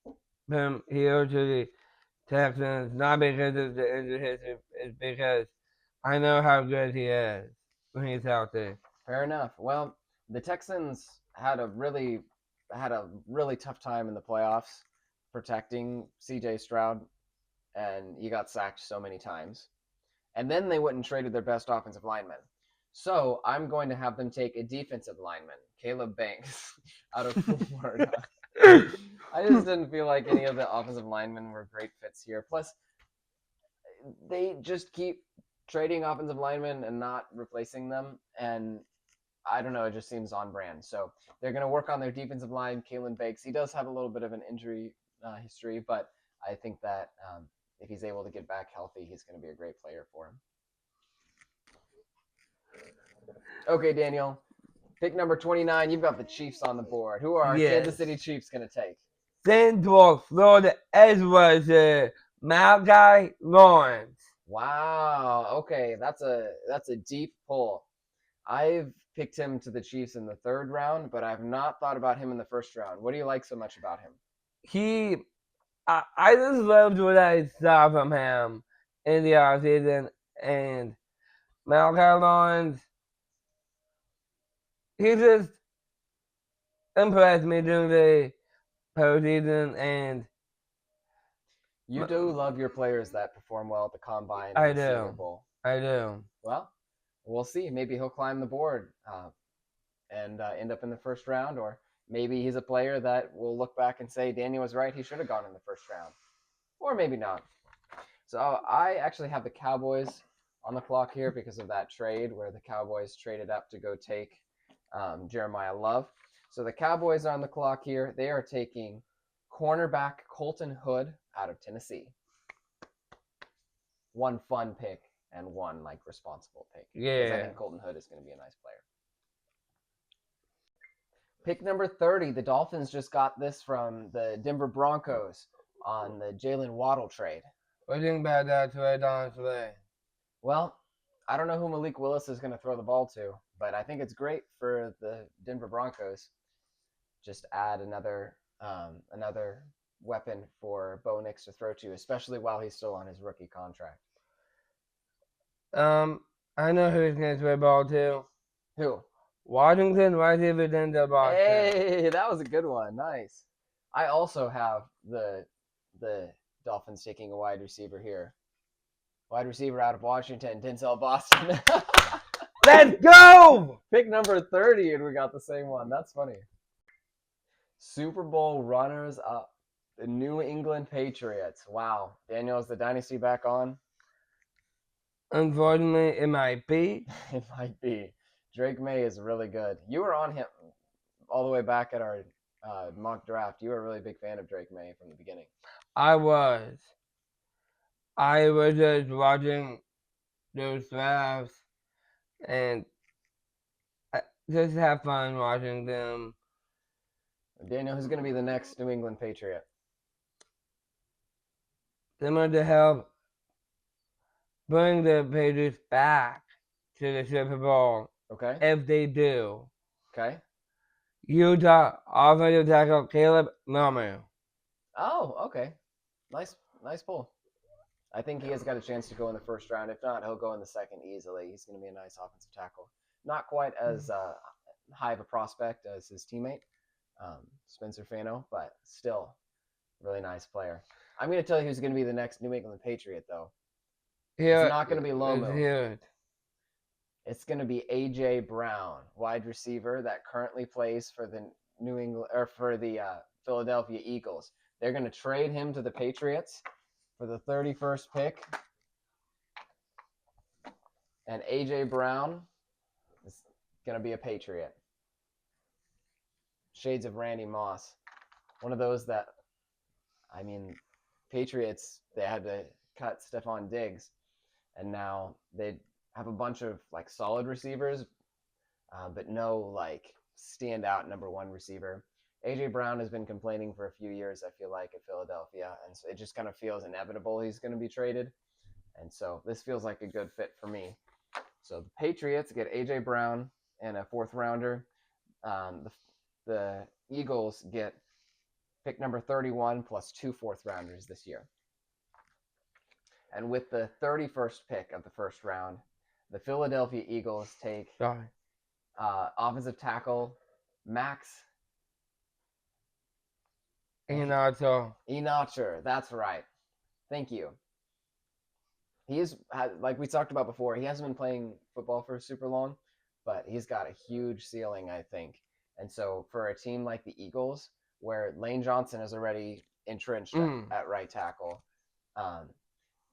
put him here to the Texans, not because of the injury history, it's because I know how good he is when he's healthy. Fair enough. Well, the Texans had a really tough time in the playoffs protecting CJ Stroud, and he got sacked so many times. And then they went and traded their best offensive lineman. So I'm going to have them take a defensive lineman, Caleb Banks, out of Florida. I just didn't feel like any of the offensive linemen were great fits here. Plus, they just keep trading offensive linemen and not replacing them. And I don't know, it just seems on brand. So they're going to work on their defensive line. Caleb Banks, he does have a little bit of an injury history, but I think that if he's able to get back healthy, he's going to be a great player for him. Okay, Daniel. Pick number 29. You've got the Chiefs on the board. Who are our Kansas City Chiefs going to take? Central Florida edge rusher Malachi Lawrence. Wow. Okay, that's a deep pull. I've picked him to the Chiefs in the third round, but I've not thought about him in the first round. What do you like so much about him? I just loved what I saw from him in the offseason, and Malachi Lawrence, he just impressed me during the postseason, and you do love your players that perform well at the combine. I and the Senior Bowl. I do. Well, we'll see. Maybe he'll climb the board and end up in the first round, or maybe he's a player that will look back and say Daniel was right. He should have gone in the first round, or maybe not. So I actually have the Cowboys on the clock here because of that trade where the Cowboys traded up to go take Jeremiah Love. So the Cowboys are on the clock here. They are taking cornerback Colton Hood out of Tennessee. One fun pick and one responsible pick. Yeah. Because I think Colton Hood is going to be a nice player. Pick number 30. The Dolphins just got this from the Denver Broncos on the Jalen Waddle trade. What do you think about that trade, honestly? Well, I don't know who Malik Willis is going to throw the ball to, but I think it's great for the Denver Broncos. Just add another weapon for Bo Nix to throw to, especially while he's still on his rookie contract. I know who's going to throw the ball to. Who? Washington, wide receiver Denzel Boston. Hey, that was a good one. Nice. I also have the Dolphins taking a wide receiver here. Wide receiver out of Washington, Denzel Boston. Let's go! Pick number 30, and we got the same one. That's funny. Super Bowl runners up. The New England Patriots. Wow. Daniel, is the dynasty back on? Unfortunately, it might be. It might be. Drake May is really good. You were on him all the way back at our mock draft. You were a really big fan of Drake May from the beginning. I was. I was just watching those drafts and I just have fun watching them. Daniel, who's going to be the next New England Patriot? Them are to help bring the Patriots back to the Super Bowl. Okay. If they do. Okay. Utah offensive tackle Caleb Lommer. Oh, okay. Nice pull. I think he has got a chance to go in the first round. If not, he'll go in the second easily. He's going to be a nice offensive tackle. Not quite as high of a prospect as his teammate, Spencer Fano, but still really nice player. I'm going to tell you who's going to be the next New England Patriot, though. It's not going to be Lomo. It's going to be A.J. Brown, wide receiver that currently plays for the Philadelphia Eagles. They're going to trade him to the Patriots for the 31st pick. And A.J. Brown is going to be a Patriot. Shades of Randy Moss. One of those that, I mean, Patriots, they had to cut Stephon Diggs. And now they have a bunch of like solid receivers, but no like standout number one receiver. AJ Brown has been complaining for a few years, I feel like, at Philadelphia, and so it just kind of feels inevitable he's going to be traded. And so this feels like a good fit for me. So the Patriots get AJ Brown and a fourth rounder. The Eagles get pick number 31 plus 2 fourth rounders this year. And with the 31st pick of the first round, the Philadelphia Eagles take offensive tackle Max Enacher. That's right. Thank you. He is, like we talked about before, he hasn't been playing football for super long, but he's got a huge ceiling, I think. And so for a team like the Eagles, where Lane Johnson is already entrenched at right tackle,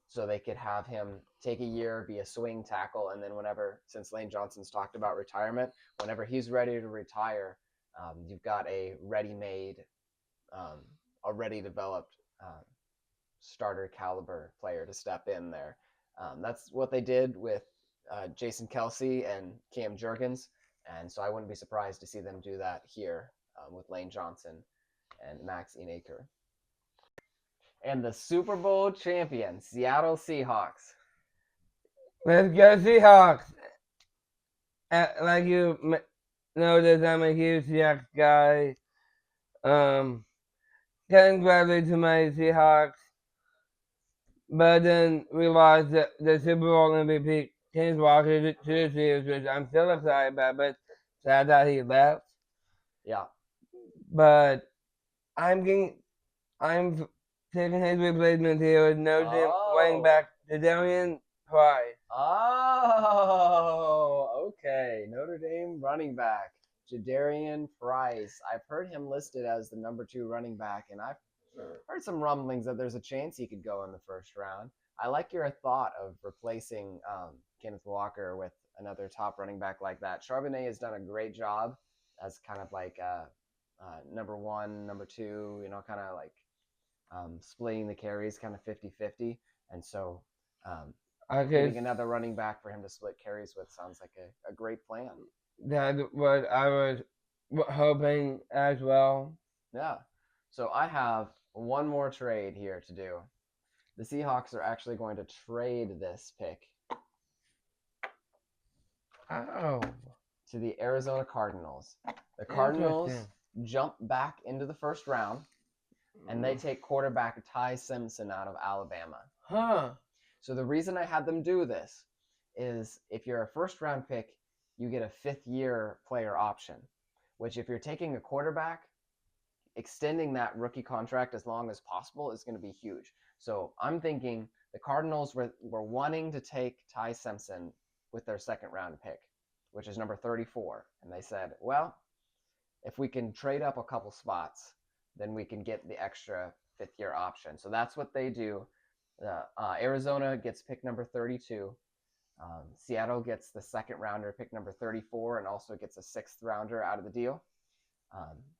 so they could have him take a year, be a swing tackle, and then since Lane Johnson's talked about retirement, whenever he's ready to retire, you've got a ready-made, already developed starter caliber player to step in there. That's what they did with Jason Kelce and Cam Jurgens, and so I wouldn't be surprised to see them do that here with Lane Johnson and Max Enacher. And the Super Bowl champion, Seattle Seahawks. Let's go Seahawks. Like you noticed, I'm a huge Seahawks guy. Congratulations to my Seahawks. But then we lost the Super Bowl MVP, James Walker, to the Chiefs, which I'm still excited about, but sad that he left. Yeah. But I'm taking his replacement here with no running back, Jadarian Price. Oh, okay. Notre Dame running back, Jadarian Price. I've heard him listed as the number 2 running back, and I've heard some rumblings that there's a chance he could go in the first round. I like your thought of replacing Kenneth Walker with another top running back like that. Charbonnet has done a great job as kind of like number 1, number 2, kind of like splitting the carries kind of 50-50. And so getting another running back for him to split carries with sounds like a great plan. That's what I was hoping as well. Yeah. So I have one more trade here to do. The Seahawks are actually going to trade this pick to the Arizona Cardinals. The Cardinals jump back into the first round, and they take quarterback Ty Simpson out of Alabama. Huh. So the reason I had them do this is if you're a first round pick, you get a 5th-year player option, which if you're taking a quarterback, extending that rookie contract as long as possible is going to be huge. So I'm thinking the Cardinals were wanting to take Ty Simpson with their 2nd-round pick, which is number 34. And they said, well, if we can trade up a couple spots, then we can get the extra 5th-year option. So that's what they do. Arizona gets pick number 32. Seattle gets the 2nd-rounder, pick number 34, and also gets a 6th-rounder out of the deal.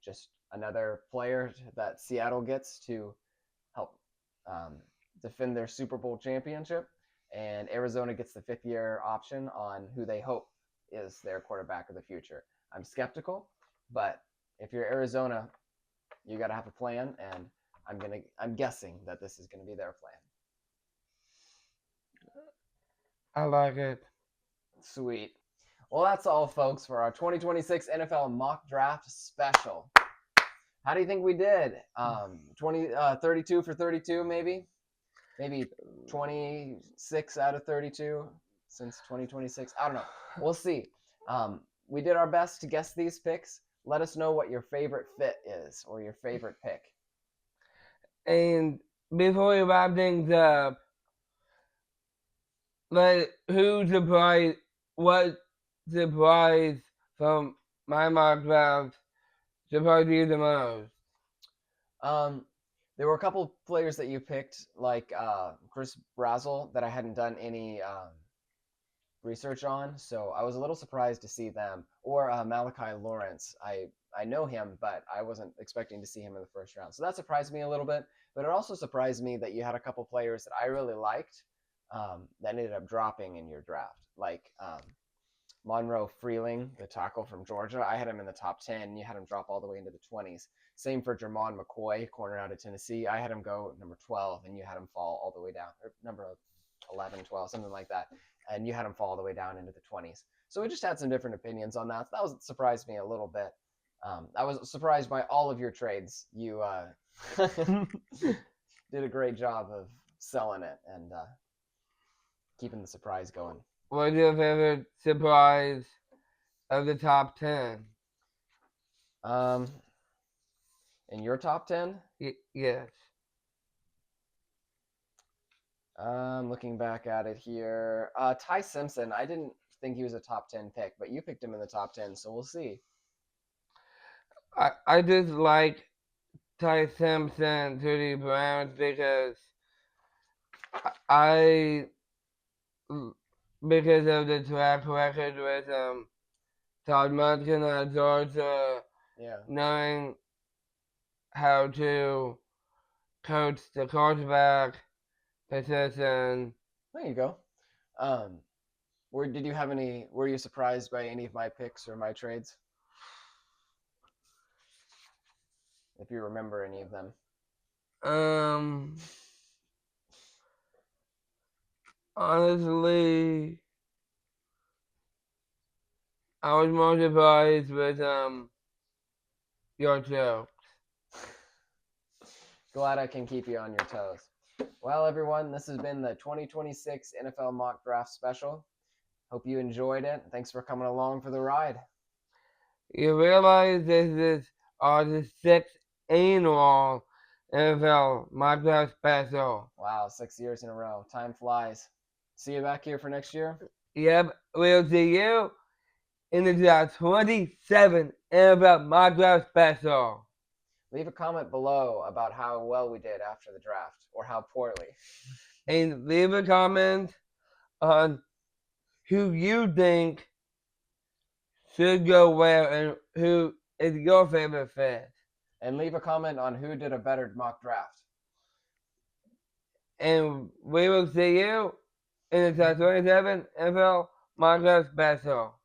Just another player that Seattle gets to help defend their Super Bowl championship. And Arizona gets the 5th-year option on who they hope is their quarterback of the future. I'm skeptical, but if you're Arizona, you got to have a plan, and I'm guessing that this is going to be their plan. I like it. Sweet. Well, that's all, folks, for our 2026 NFL mock draft special. How do you think we did? 32 for 32, maybe? Maybe 26 out of 32 since 2026. I don't know. We'll see. We did our best to guess these picks. Let us know what your favorite fit is or your favorite pick. And before we wrap things up, what surprise from my mock draft surprised you the most? There were a couple players that you picked, like Chris Brazzell, that I hadn't done any research on, so I was a little surprised to see them. Or Malachi Lawrence. I know him, but I wasn't expecting to see him in the 1st round. So that surprised me a little bit, but it also surprised me that you had a couple players that I really liked that ended up dropping in your draft, like Monroe Freeling, the tackle from Georgia. I had him in the top 10, and you had him drop all the way into the 20s. Same for Jermon McCoy, corner out of Tennessee. I had him go number 12, and you had him fall all the way down, or number 11, 12, something like that. And you had him fall all the way down into the 20s. So we just had some different opinions on that. So that surprised me a little bit. I was surprised by all of your trades. You did a great job of selling it and keeping the surprise going. What's your favorite surprise of the top 10? In your top 10? Yes. Looking back at it here. Ty Simpson, I didn't think he was a top 10 pick, but you picked him in the top 10, so we'll see. I just like Ty Simpson to the Browns because because of the track record with Todd Monken at Georgia, knowing how to coach the quarterback position. There you go. Were you surprised by any of my picks or my trades? If you remember any of them. Honestly, I was more surprised with your jokes. Glad I can keep you on your toes. Well, everyone, this has been the 2026 NFL Mock Draft Special. Hope you enjoyed it. Thanks for coming along for the ride. You realize this is the 6th annual NFL Mock Draft Special. Wow, 6 years in a row. Time flies. See you back here for next year? Yep, we'll see you in the 2027 NFL Mock Draft Special. Leave a comment below about how well we did after the draft, or how poorly. And leave a comment on who you think should go where and who is your favorite fit. And leave a comment on who did a better mock draft. And we will see you in the 2027 NFL Mock Draft Special.